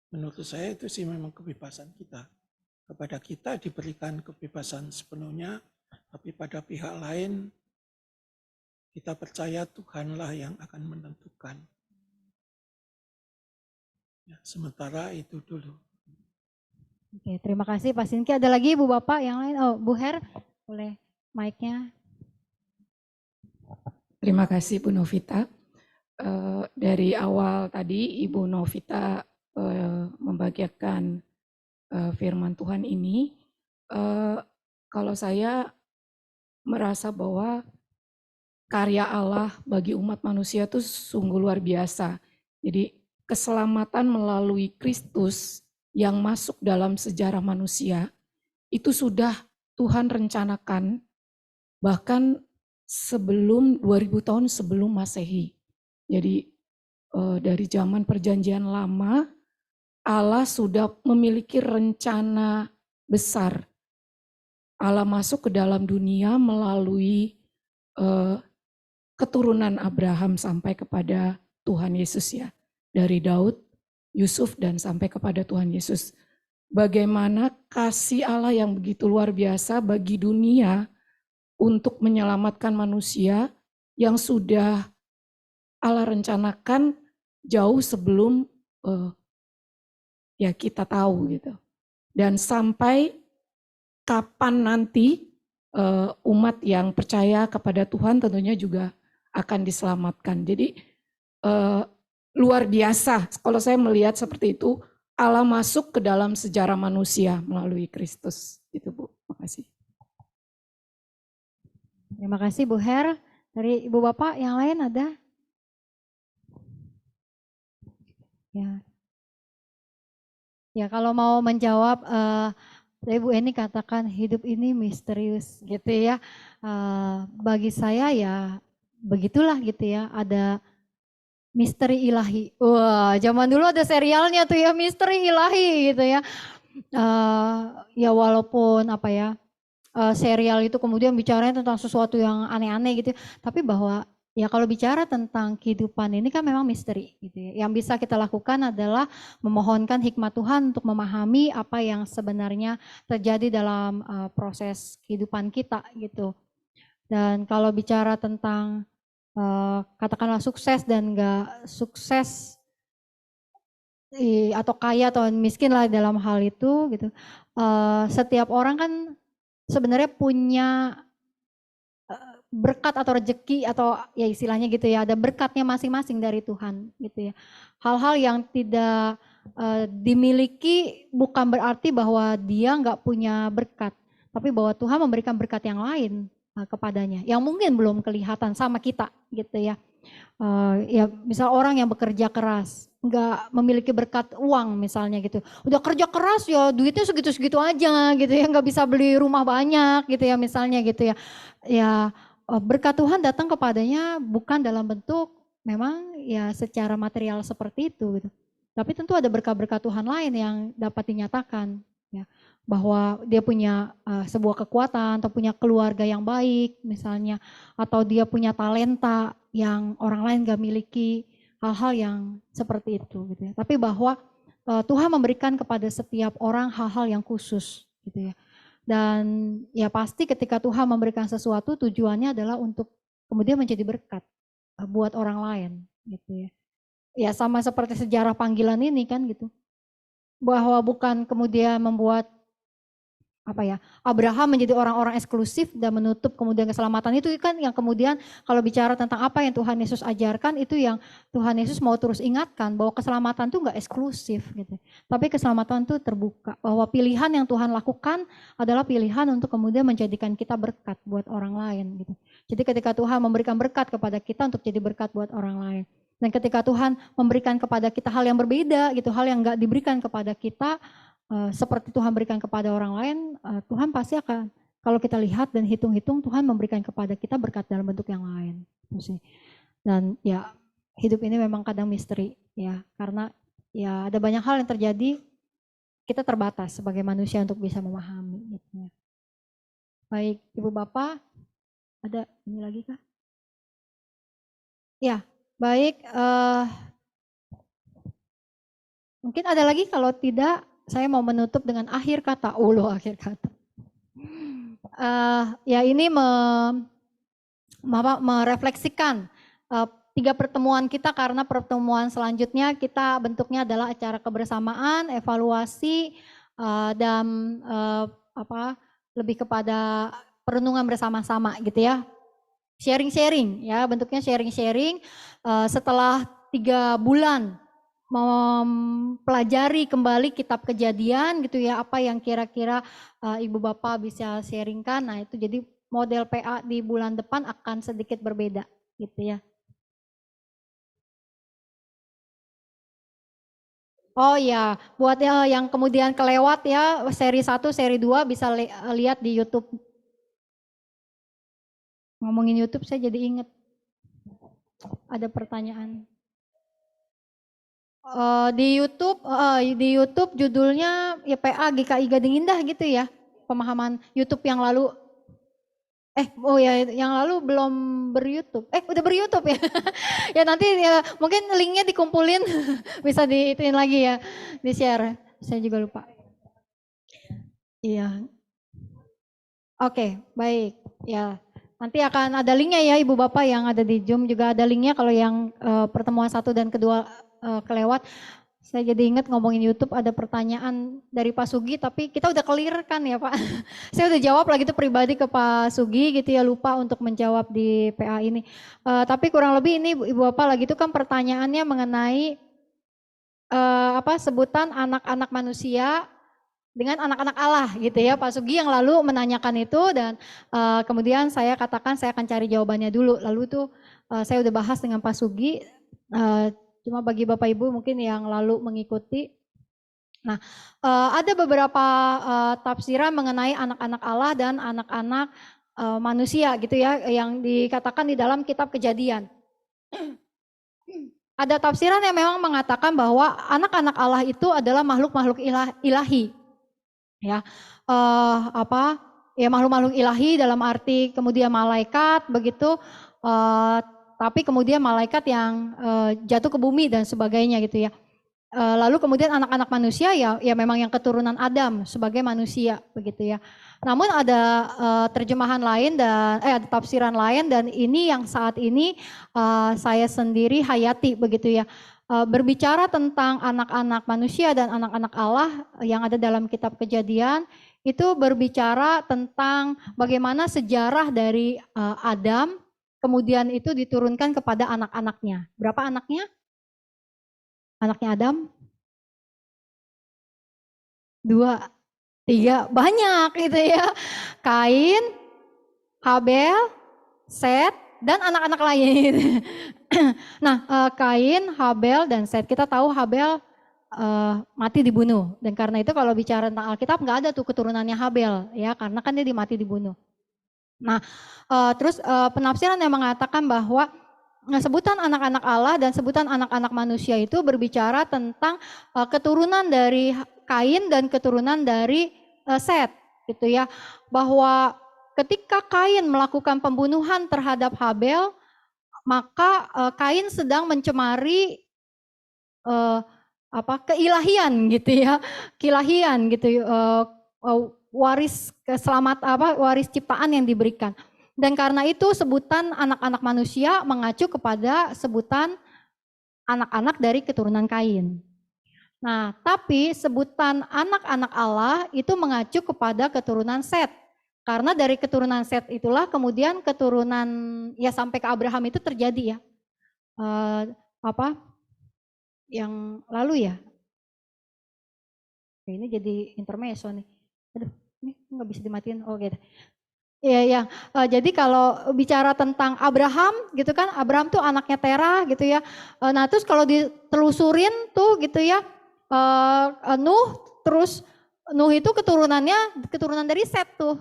menurut saya itu sih memang kebebasan kita. Kepada kita diberikan kebebasan sepenuhnya, tapi pada pihak lain kita percaya Tuhanlah yang akan menentukan. Ya, sementara itu dulu. Oke, terima kasih Pak Sinki. Ada lagi Ibu Bapak yang lain? Oh, Bu Her, boleh mic-nya. Terima kasih Bu Novita. Dari awal tadi Ibu Novita membagikan firman Tuhan ini, kalau saya merasa bahwa karya Allah bagi umat manusia itu sungguh luar biasa. Jadi keselamatan melalui Kristus yang masuk dalam sejarah manusia itu sudah Tuhan rencanakan bahkan sebelum 2000 tahun sebelum Masehi. Jadi dari zaman perjanjian lama Allah sudah memiliki rencana besar. Allah masuk ke dalam dunia melalui keturunan Abraham sampai kepada Tuhan Yesus ya. Dari Daud, Yusuf dan sampai kepada Tuhan Yesus. Bagaimana kasih Allah yang begitu luar biasa bagi dunia untuk menyelamatkan manusia yang sudah Allah rencanakan jauh sebelum ya kita tahu gitu. Dan sampai kapan nanti umat yang percaya kepada Tuhan tentunya juga akan diselamatkan. Jadi luar biasa kalau saya melihat seperti itu, Allah masuk ke dalam sejarah manusia melalui Kristus. Itu Bu, makasih. Terima kasih Bu Her. Dari Ibu Bapak yang lain ada? Ya, ya kalau mau menjawab, tadi Bu Eni katakan hidup ini misterius gitu ya. Bagi saya ya begitulah gitu ya, ada misteri ilahi. Wah, zaman dulu ada serialnya tuh ya, misteri ilahi gitu ya. Ya walaupun apa ya, serial itu kemudian bicaranya tentang sesuatu yang aneh-aneh gitu, tapi bahwa ya kalau bicara tentang kehidupan ini kan memang misteri gitu ya. Yang bisa kita lakukan adalah memohonkan hikmat Tuhan untuk memahami apa yang sebenarnya terjadi dalam proses kehidupan kita gitu. Dan kalau bicara tentang katakanlah sukses dan enggak sukses atau kaya atau miskin lah dalam hal itu gitu. Setiap orang kan sebenarnya punya berkat atau rezeki atau ya istilahnya gitu ya, ada berkatnya masing-masing dari Tuhan gitu ya. Hal-hal yang tidak dimiliki bukan berarti bahwa dia nggak punya berkat, tapi bahwa Tuhan memberikan berkat yang lain kepadanya, yang mungkin belum kelihatan sama kita gitu ya. Ya misal orang yang bekerja keras, nggak memiliki berkat uang misalnya gitu, udah kerja keras ya duitnya segitu-segitu aja gitu ya, nggak bisa beli rumah banyak gitu ya misalnya gitu ya. Ya berkat Tuhan datang kepadanya bukan dalam bentuk memang ya secara material seperti itu gitu. Tapi tentu ada berkat-berkat Tuhan lain yang dapat dinyatakan ya, bahwa dia punya sebuah kekuatan atau punya keluarga yang baik misalnya, atau dia punya talenta yang orang lain gak miliki, hal-hal yang seperti itu gitu ya. Tapi bahwa Tuhan memberikan kepada setiap orang hal-hal yang khusus gitu ya. Dan ya pasti ketika Tuhan memberikan sesuatu tujuannya adalah untuk kemudian menjadi berkat buat orang lain gitu ya. Ya sama seperti sejarah panggilan ini kan gitu. Bahwa bukan kemudian membuat apa ya, Abraham menjadi orang-orang eksklusif dan menutup kemudian keselamatan, itu kan yang kemudian kalau bicara tentang apa yang Tuhan Yesus ajarkan, itu yang Tuhan Yesus mau terus ingatkan bahwa keselamatan itu enggak eksklusif gitu. Tapi keselamatan itu terbuka, bahwa pilihan yang Tuhan lakukan adalah pilihan untuk kemudian menjadikan kita berkat buat orang lain gitu. Jadi ketika Tuhan memberikan berkat kepada kita untuk jadi berkat buat orang lain. Dan ketika Tuhan memberikan kepada kita hal yang berbeda gitu, hal yang enggak diberikan kepada kita, seperti Tuhan berikan kepada orang lain, Tuhan pasti akan, kalau kita lihat dan hitung-hitung, Tuhan memberikan kepada kita berkat dalam bentuk yang lain. Dan ya hidup ini memang kadang misteri ya, karena ya ada banyak hal yang terjadi, kita terbatas sebagai manusia untuk bisa memahami. Gitu ya. Baik, Ibu Bapak, ada ini lagi kah? Ya, baik. Mungkin ada lagi, kalau tidak saya mau menutup dengan akhir kata. Akhir kata. Ya ini merefleksikan 3 pertemuan kita, karena pertemuan selanjutnya kita bentuknya adalah acara kebersamaan, evaluasi, dan lebih kepada perenungan bersama-sama gitu ya. Sharing-sharing ya, bentuknya sharing-sharing setelah 3 bulan mempelajari kembali kitab Kejadian gitu ya, apa yang kira-kira Ibu Bapak bisa sharingkan. Nah itu jadi model PA di bulan depan akan sedikit berbeda gitu ya. Oh ya, buat yang kemudian kelewat ya, seri 1, seri 2 bisa lihat di YouTube. Ngomongin YouTube saya jadi inget ada pertanyaan. Di YouTube judulnya ya PA GKI Gading Indah gitu ya, pemahaman YouTube yang lalu. Yang lalu belum ber-YouTube. Udah ber-YouTube ya. Ya nanti ya mungkin linknya dikumpulin bisa diituin lagi ya, di-share. Saya juga lupa. Iya. Oke, baik. Ya. Nanti akan ada linknya ya Ibu Bapak yang ada di Zoom, juga ada linknya kalau yang pertemuan 1 dan kedua kelewat. Saya jadi ingat ngomongin YouTube, ada pertanyaan dari Pak Sugi, tapi kita udah clear kan ya Pak. Saya udah jawab lagi itu pribadi ke Pak Sugi gitu ya, lupa untuk menjawab di PA ini. Tapi kurang lebih ini Ibu Bapak lagi itu kan pertanyaannya mengenai sebutan anak-anak manusia dengan anak-anak Allah gitu ya. Pak Sugi yang lalu menanyakan itu, dan kemudian saya katakan saya akan cari jawabannya dulu. Lalu tuh saya udah bahas dengan Pak Sugi, Cuma bagi Bapak Ibu mungkin yang lalu mengikuti. Nah, ada beberapa tafsiran mengenai anak-anak Allah dan anak-anak manusia gitu ya, yang dikatakan di dalam kitab Kejadian. Ada tafsiran yang memang mengatakan bahwa anak-anak Allah itu adalah makhluk-makhluk ilahi. Ya, makhluk-makhluk ilahi dalam arti kemudian malaikat begitu, tapi kemudian malaikat yang jatuh ke bumi dan sebagainya gitu ya. Lalu kemudian anak-anak manusia ya memang yang keturunan Adam sebagai manusia begitu ya. Namun ada terjemahan lain dan ada tafsiran lain, dan ini yang saat ini saya sendiri hayati begitu ya. Berbicara tentang anak-anak manusia dan anak-anak Allah yang ada dalam kitab Kejadian, itu berbicara tentang bagaimana sejarah dari Adam kemudian itu diturunkan kepada anak-anaknya. Berapa anaknya? Anaknya Adam? 2, 3, banyak gitu ya. Kain, Habel, Set, dan anak-anak lain. Nah, Kain, Habel, dan Set. Kita tahu Habel mati dibunuh. Dan karena itu kalau bicara tentang Alkitab nggak ada tuh keturunannya Habel, ya, karena kan dia dibunuh. Nah, terus penafsiran yang mengatakan bahwa sebutan anak-anak Allah dan sebutan anak-anak manusia itu berbicara tentang keturunan dari Kain dan keturunan dari Set gitu ya. Bahwa ketika Kain melakukan pembunuhan terhadap Habel, maka Kain sedang mencemari keilahian gitu ya. Keilahian gitu, waris waris ciptaan yang diberikan. Dan karena itu sebutan anak-anak manusia mengacu kepada sebutan anak-anak dari keturunan Kain. Nah, tapi sebutan anak-anak Allah itu mengacu kepada keturunan Set. Karena dari keturunan Set itulah kemudian keturunan ya sampai ke Abraham itu terjadi ya. Yang lalu ya. Ini jadi intermezzo nih. Aduh, ini nggak bisa dimatiin. Oh gitu. Iya, jadi kalau bicara tentang Abraham gitu kan, Abraham tuh anaknya Terah gitu ya. Nah terus kalau ditelusurin tuh gitu ya, Nuh, terus Nuh itu keturunan dari Set tuh.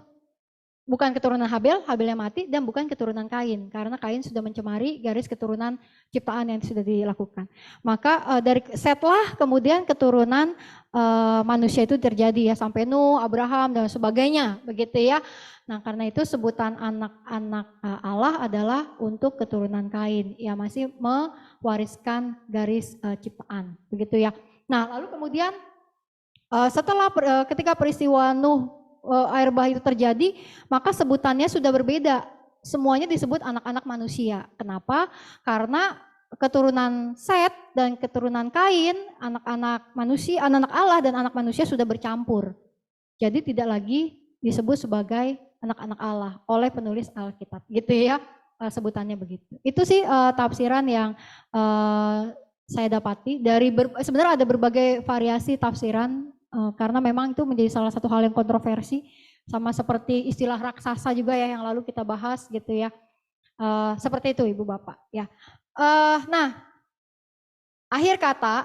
Bukan keturunan Habel, Habelnya mati, dan bukan keturunan Kain. Karena Kain sudah mencemari garis keturunan ciptaan yang sudah dilakukan. Maka dari Setlah kemudian keturunan manusia itu terjadi ya, sampai Nuh, Abraham, dan sebagainya begitu ya. Nah karena itu sebutan anak-anak Allah adalah untuk keturunan Kain. Ya masih mewariskan garis ciptaan begitu ya. Nah lalu kemudian setelah ketika peristiwa Nuh, air bah itu terjadi, maka sebutannya sudah berbeda. Semuanya disebut anak-anak manusia. Kenapa? Karena keturunan Set dan keturunan Kain, anak-anak manusia, anak-anak Allah dan anak manusia sudah bercampur. Jadi tidak lagi disebut sebagai anak-anak Allah oleh penulis Alkitab. Gitu ya, sebutannya begitu. Itu sih tafsiran yang saya dapati dari sebenarnya ada berbagai variasi tafsiran. Karena memang itu menjadi salah satu hal yang kontroversi, sama seperti istilah raksasa juga ya yang lalu kita bahas gitu ya, seperti itu Ibu Bapak ya. Nah akhir kata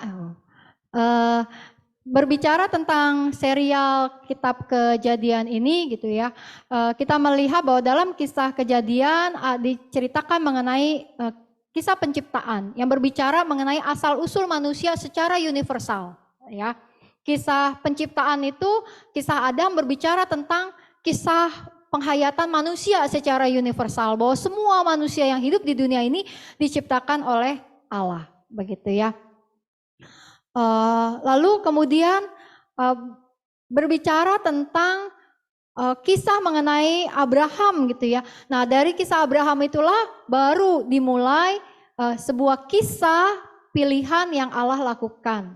berbicara tentang serial kitab Kejadian ini gitu ya, kita melihat bahwa dalam kisah Kejadian diceritakan mengenai kisah penciptaan yang berbicara mengenai asal usul manusia secara universal ya. Kisah penciptaan itu, kisah Adam berbicara tentang kisah penghayatan manusia secara universal, bahwa semua manusia yang hidup di dunia ini diciptakan oleh Allah, begitu ya. Lalu kemudian berbicara tentang kisah mengenai Abraham gitu ya. Nah dari kisah Abraham itulah baru dimulai sebuah kisah pilihan yang Allah lakukan.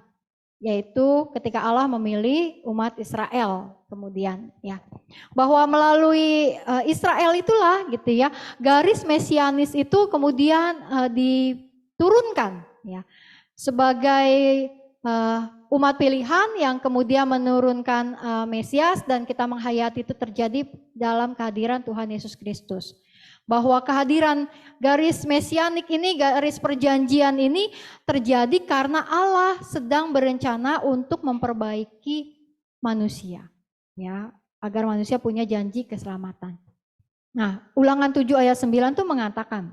Yaitu ketika Allah memilih umat Israel kemudian ya, bahwa melalui Israel itulah gitu ya garis mesianis itu kemudian diturunkan ya sebagai umat pilihan yang kemudian menurunkan Mesias, dan kita menghayati itu terjadi dalam kehadiran Tuhan Yesus Kristus. Bahwa kehadiran garis mesianik ini, garis perjanjian ini terjadi karena Allah sedang berencana untuk memperbaiki manusia, ya, agar manusia punya janji keselamatan. Nah, Ulangan 7 ayat 9 tuh mengatakan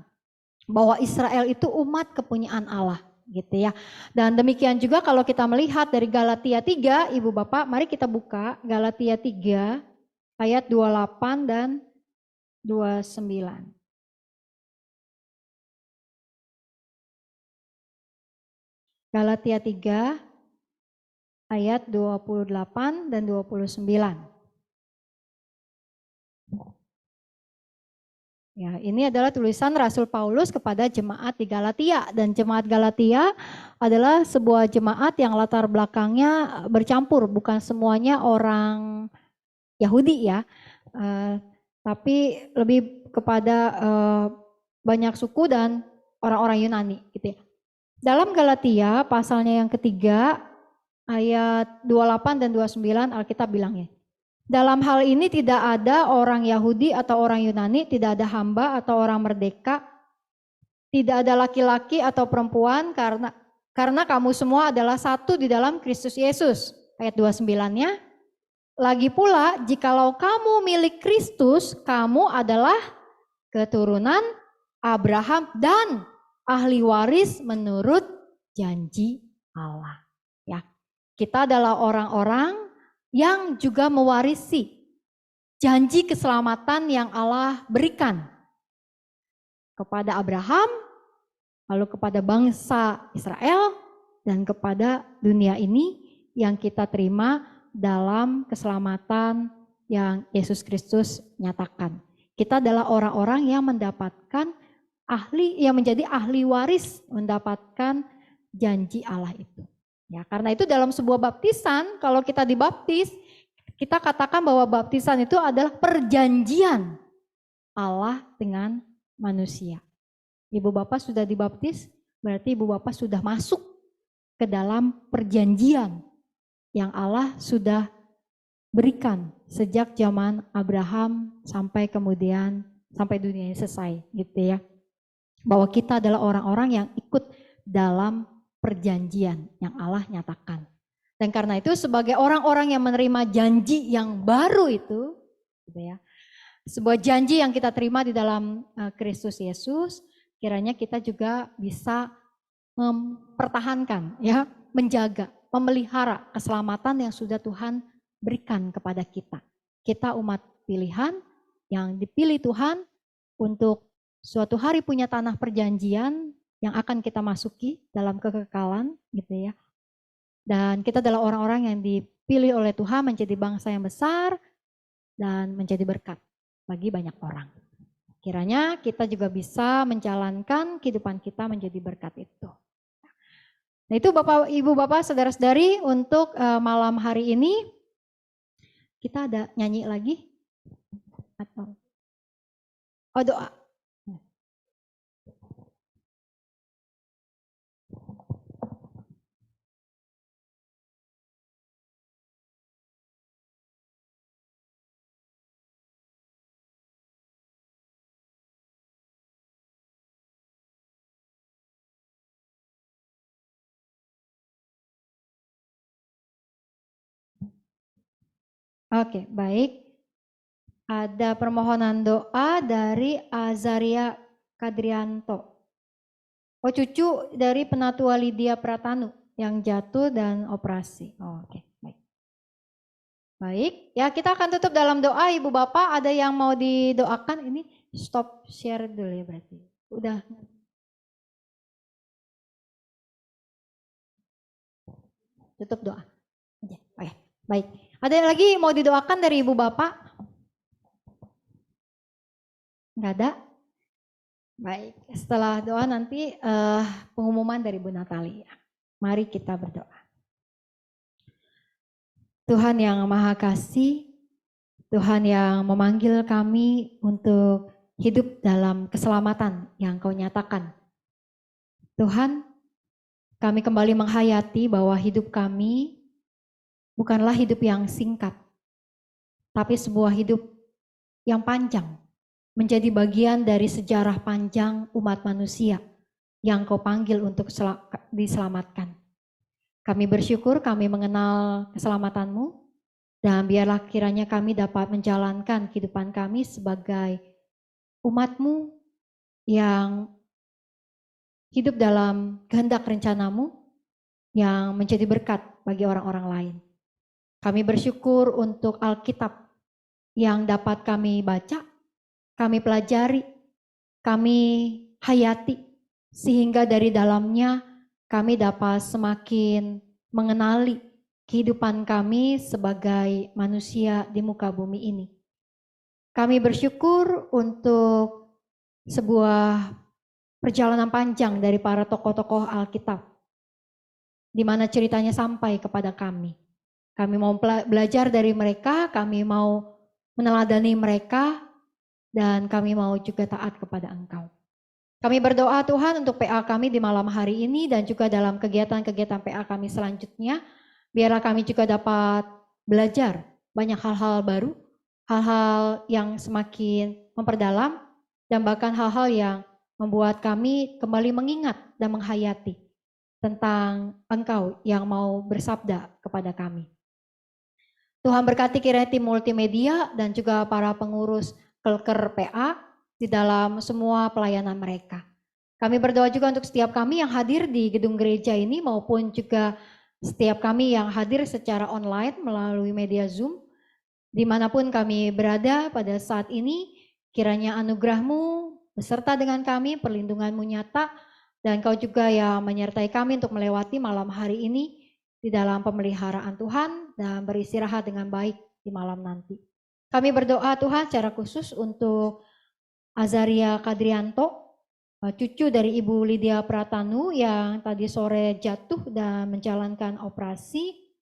bahwa Israel itu umat kepunyaan Allah, gitu ya. Dan demikian juga kalau kita melihat dari Galatia 3, Ibu Bapak, mari kita buka Galatia 3 ayat 28 dan 29. Galatia 3 ayat 28 dan 29. Ya, ini adalah tulisan Rasul Paulus kepada jemaat di Galatia, dan jemaat Galatia adalah sebuah jemaat yang latar belakangnya bercampur, bukan semuanya orang Yahudi ya. Tapi lebih kepada banyak suku dan orang-orang Yunani gitu ya. Dalam Galatia pasalnya yang ketiga ayat 28 dan 29 Alkitab bilangnya, dalam hal ini tidak ada orang Yahudi atau orang Yunani, tidak ada hamba atau orang merdeka, tidak ada laki-laki atau perempuan, karena kamu semua adalah satu di dalam Kristus Yesus. Ayat 29-nya, lagi pula jikalau kamu milik Kristus, kamu adalah keturunan Abraham dan ahli waris menurut janji Allah. Ya, kita adalah orang-orang yang juga mewarisi janji keselamatan yang Allah berikan kepada Abraham, lalu kepada bangsa Israel, dan kepada dunia ini yang kita terima dalam keselamatan yang Yesus Kristus nyatakan. Kita adalah orang-orang yang mendapatkan yang menjadi ahli waris mendapatkan janji Allah itu. Ya, karena itu dalam sebuah baptisan, kalau kita dibaptis, kita katakan bahwa baptisan itu adalah perjanjian Allah dengan manusia. Ibu Bapak sudah dibaptis, berarti Ibu Bapak sudah masuk ke dalam perjanjian yang Allah sudah berikan sejak zaman Abraham sampai kemudian sampai dunia ini selesai, gitu ya. Bahwa kita adalah orang-orang yang ikut dalam perjanjian yang Allah nyatakan. Dan karena itu sebagai orang-orang yang menerima janji yang baru itu, gitu ya, sebuah janji yang kita terima di dalam Kristus Yesus, kiranya kita juga bisa mempertahankan, ya, menjaga, memelihara keselamatan yang sudah Tuhan berikan kepada kita. Kita umat pilihan yang dipilih Tuhan untuk suatu hari punya tanah perjanjian yang akan kita masuki dalam kekekalan, gitu ya. Dan kita adalah orang-orang yang dipilih oleh Tuhan menjadi bangsa yang besar dan menjadi berkat bagi banyak orang. Kiranya kita juga bisa menjalankan kehidupan kita menjadi berkat itu. Nah, itu Bapak, Ibu, Bapak, saudara-saudari, untuk malam hari ini kita ada nyanyi lagi atau doa. Oke, baik. Ada permohonan doa dari Azaria Kadrianto. Oh, cucu dari Penatua Lydia Pratanu yang jatuh dan operasi. Oh, oke, baik. Baik, ya kita akan tutup dalam doa. Ibu Bapak, ada yang mau didoakan? Ini stop share dulu ya berarti. Udah. Tutup doa. Oke, baik. Ada yang lagi mau didoakan dari Ibu Bapak? Enggak ada? Baik, setelah doa nanti pengumuman dari Bu Natalia. Mari kita berdoa. Tuhan yang Maha Kasih, Tuhan yang memanggil kami untuk hidup dalam keselamatan yang Kau nyatakan. Tuhan, kami kembali menghayati bahwa hidup kami bukanlah hidup yang singkat, tapi sebuah hidup yang panjang, menjadi bagian dari sejarah panjang umat manusia yang Kau panggil untuk diselamatkan. Kami bersyukur kami mengenal keselamatan-Mu, dan biarlah kiranya kami dapat menjalankan kehidupan kami sebagai umat-Mu yang hidup dalam kehendak rencana-Mu yang menjadi berkat bagi orang-orang lain. Kami bersyukur untuk Alkitab yang dapat kami baca, kami pelajari, kami hayati, sehingga dari dalamnya kami dapat semakin mengenali kehidupan kami sebagai manusia di muka bumi ini. Kami bersyukur untuk sebuah perjalanan panjang dari para tokoh-tokoh Alkitab, di mana ceritanya sampai kepada kami. Kami mau belajar dari mereka, kami mau meneladani mereka, dan kami mau juga taat kepada Engkau. Kami berdoa Tuhan untuk PA kami di malam hari ini dan juga dalam kegiatan-kegiatan PA kami selanjutnya. Biarlah kami juga dapat belajar banyak hal-hal baru, hal-hal yang semakin memperdalam, dan bahkan hal-hal yang membuat kami kembali mengingat dan menghayati tentang Engkau yang mau bersabda kepada kami. Tuhan berkati kiranya tim multimedia dan juga para pengurus Kelker PA di dalam semua pelayanan mereka. Kami berdoa juga untuk setiap kami yang hadir di gedung gereja ini maupun juga setiap kami yang hadir secara online melalui media Zoom. Dimanapun kami berada pada saat ini, kiranya anugerah-Mu beserta dengan kami, perlindungan-Mu nyata, dan Kau juga yang menyertai kami untuk melewati malam hari ini di dalam pemeliharaan Tuhan dan beristirahat dengan baik di malam nanti. Kami berdoa Tuhan secara khusus untuk Azaria Kadrianto, cucu dari Ibu Lydia Pratanu yang tadi sore jatuh dan menjalankan operasi.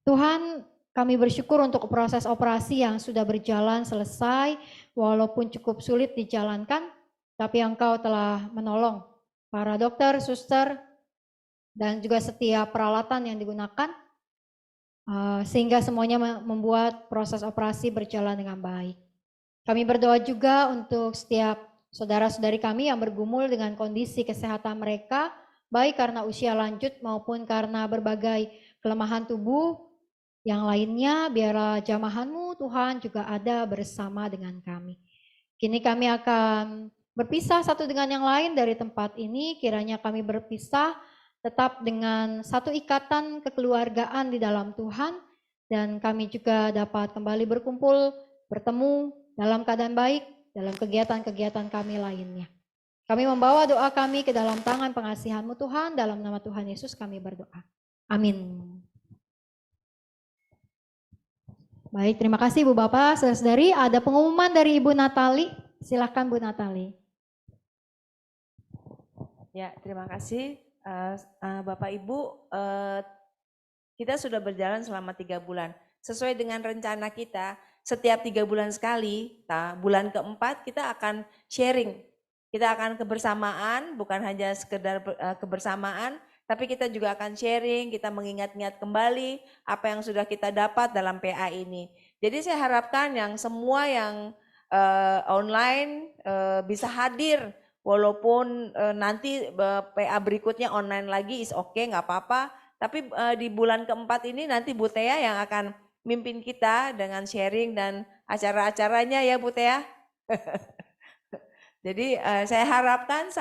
Tuhan, kami bersyukur untuk proses operasi yang sudah berjalan selesai, walaupun cukup sulit dijalankan, tapi Engkau telah menolong para dokter, suster, dan juga setiap peralatan yang digunakan, sehingga semuanya membuat proses operasi berjalan dengan baik. Kami berdoa juga untuk setiap saudara-saudari kami yang bergumul dengan kondisi kesehatan mereka, baik karena usia lanjut maupun karena berbagai kelemahan tubuh yang lainnya. Biarlah jamahan-Mu Tuhan juga ada bersama dengan kami. Kini kami akan berpisah satu dengan yang lain dari tempat ini, kiranya kami berpisah tetap dengan satu ikatan kekeluargaan di dalam Tuhan, dan kami juga dapat kembali berkumpul, bertemu dalam keadaan baik, dalam kegiatan-kegiatan kami lainnya. Kami membawa doa kami ke dalam tangan pengasihan-Mu Tuhan, dalam nama Tuhan Yesus kami berdoa. Amin. Baik, terima kasih Ibu Bapak, saudara-saudari. Ada pengumuman dari Ibu Natali. Silakan Bu Natali. Ya, terima kasih. Bapak Ibu, kita sudah berjalan selama 3 bulan. Sesuai dengan rencana kita, setiap 3 bulan sekali, bulan keempat kita akan sharing. Kita akan kebersamaan, bukan hanya sekedar kebersamaan, tapi kita juga akan sharing, kita mengingat-ingat kembali apa yang sudah kita dapat dalam PA ini. Jadi saya harapkan yang semua yang online bisa hadir. Walaupun nanti PA berikutnya online lagi is okay, nggak apa-apa. Tapi di bulan keempat ini nanti Bu Tea yang akan mimpin kita dengan sharing dan acara-acaranya ya Bu Tea. Jadi saya harapkan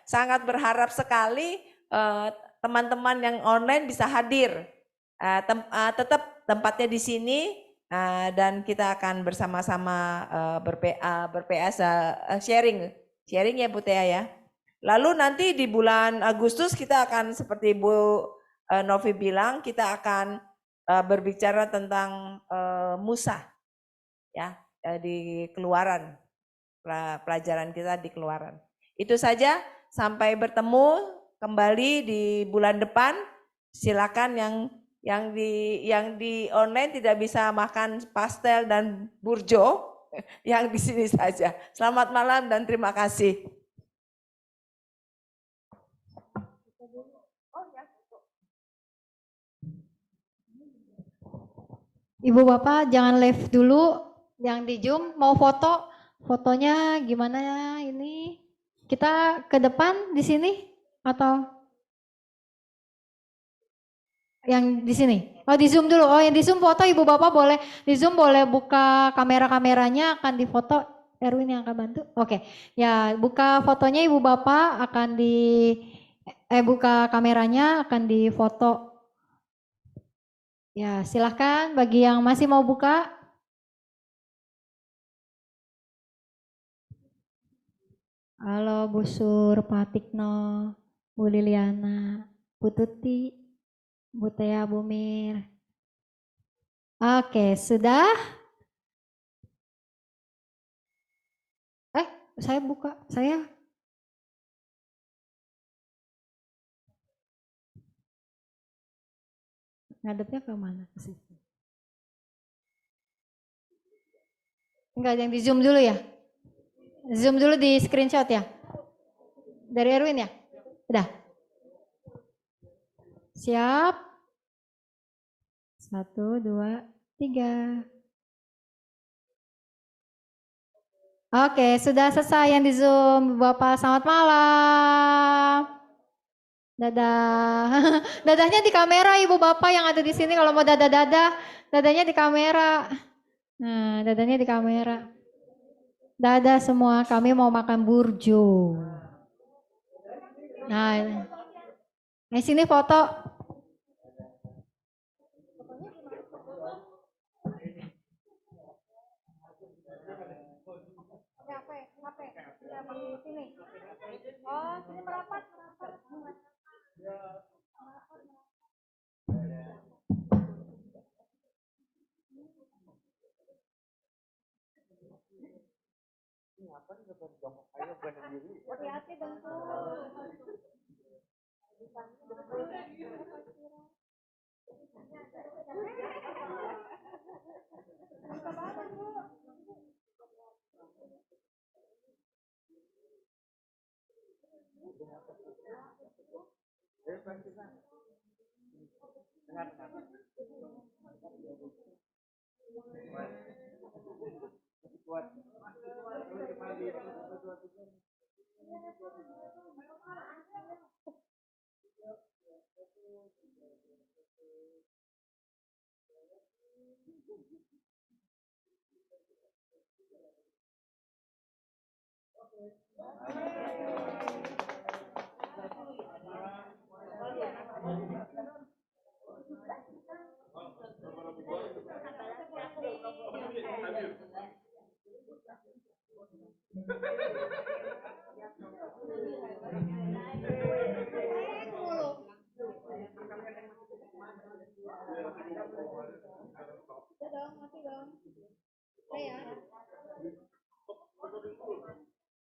sangat berharap sekali teman-teman yang online bisa hadir. Tetap tempatnya di sini dan kita akan bersama-sama berPA sharing ya Bu Tea ya. Lalu nanti di bulan Agustus kita akan seperti Bu Novi bilang, kita akan berbicara tentang Musa ya di Keluaran, pelajaran kita di Keluaran. Itu saja, sampai bertemu kembali di bulan depan. Silakan yang di online tidak bisa makan pastel dan burjo. Yang di sini saja. Selamat malam dan terima kasih. Ibu Bapak jangan live dulu, yang di Zoom mau foto Fotonya gimana ya ini? Kita ke depan di sini atau yang di sini? Oh di zoom dulu. Oh yang di zoom foto ibu bapak boleh di zoom, boleh buka kameranya akan difoto. Erwin yang akan bantu. Oke, ya buka fotonya ibu bapak akan buka kameranya akan difoto. Ya silahkan bagi yang masih mau buka. Halo Bu Sur, Pak Tikno, Bu Liliana, Bu Tuti, Bu Tea, Bu Mir. Oke, sudah? Saya buka, saya. Ngadepnya ke mana? Ke situ. Enggak, yang di zoom dulu ya? Zoom dulu di screenshot ya? Dari Erwin ya? Udah? Siap? 1, 2, 3. Oke, sudah selesai yang di Zoom. Bapak, selamat malam. Dadah. Dadahnya di kamera Ibu Bapak yang ada di sini kalau mau dadah-dadah, dadahnya di kamera. Nah, dadahnya di kamera. Dadah semua, kami mau makan burjo. Nah, di sini foto. Oh, sini merapat. Hati-hati bentuk.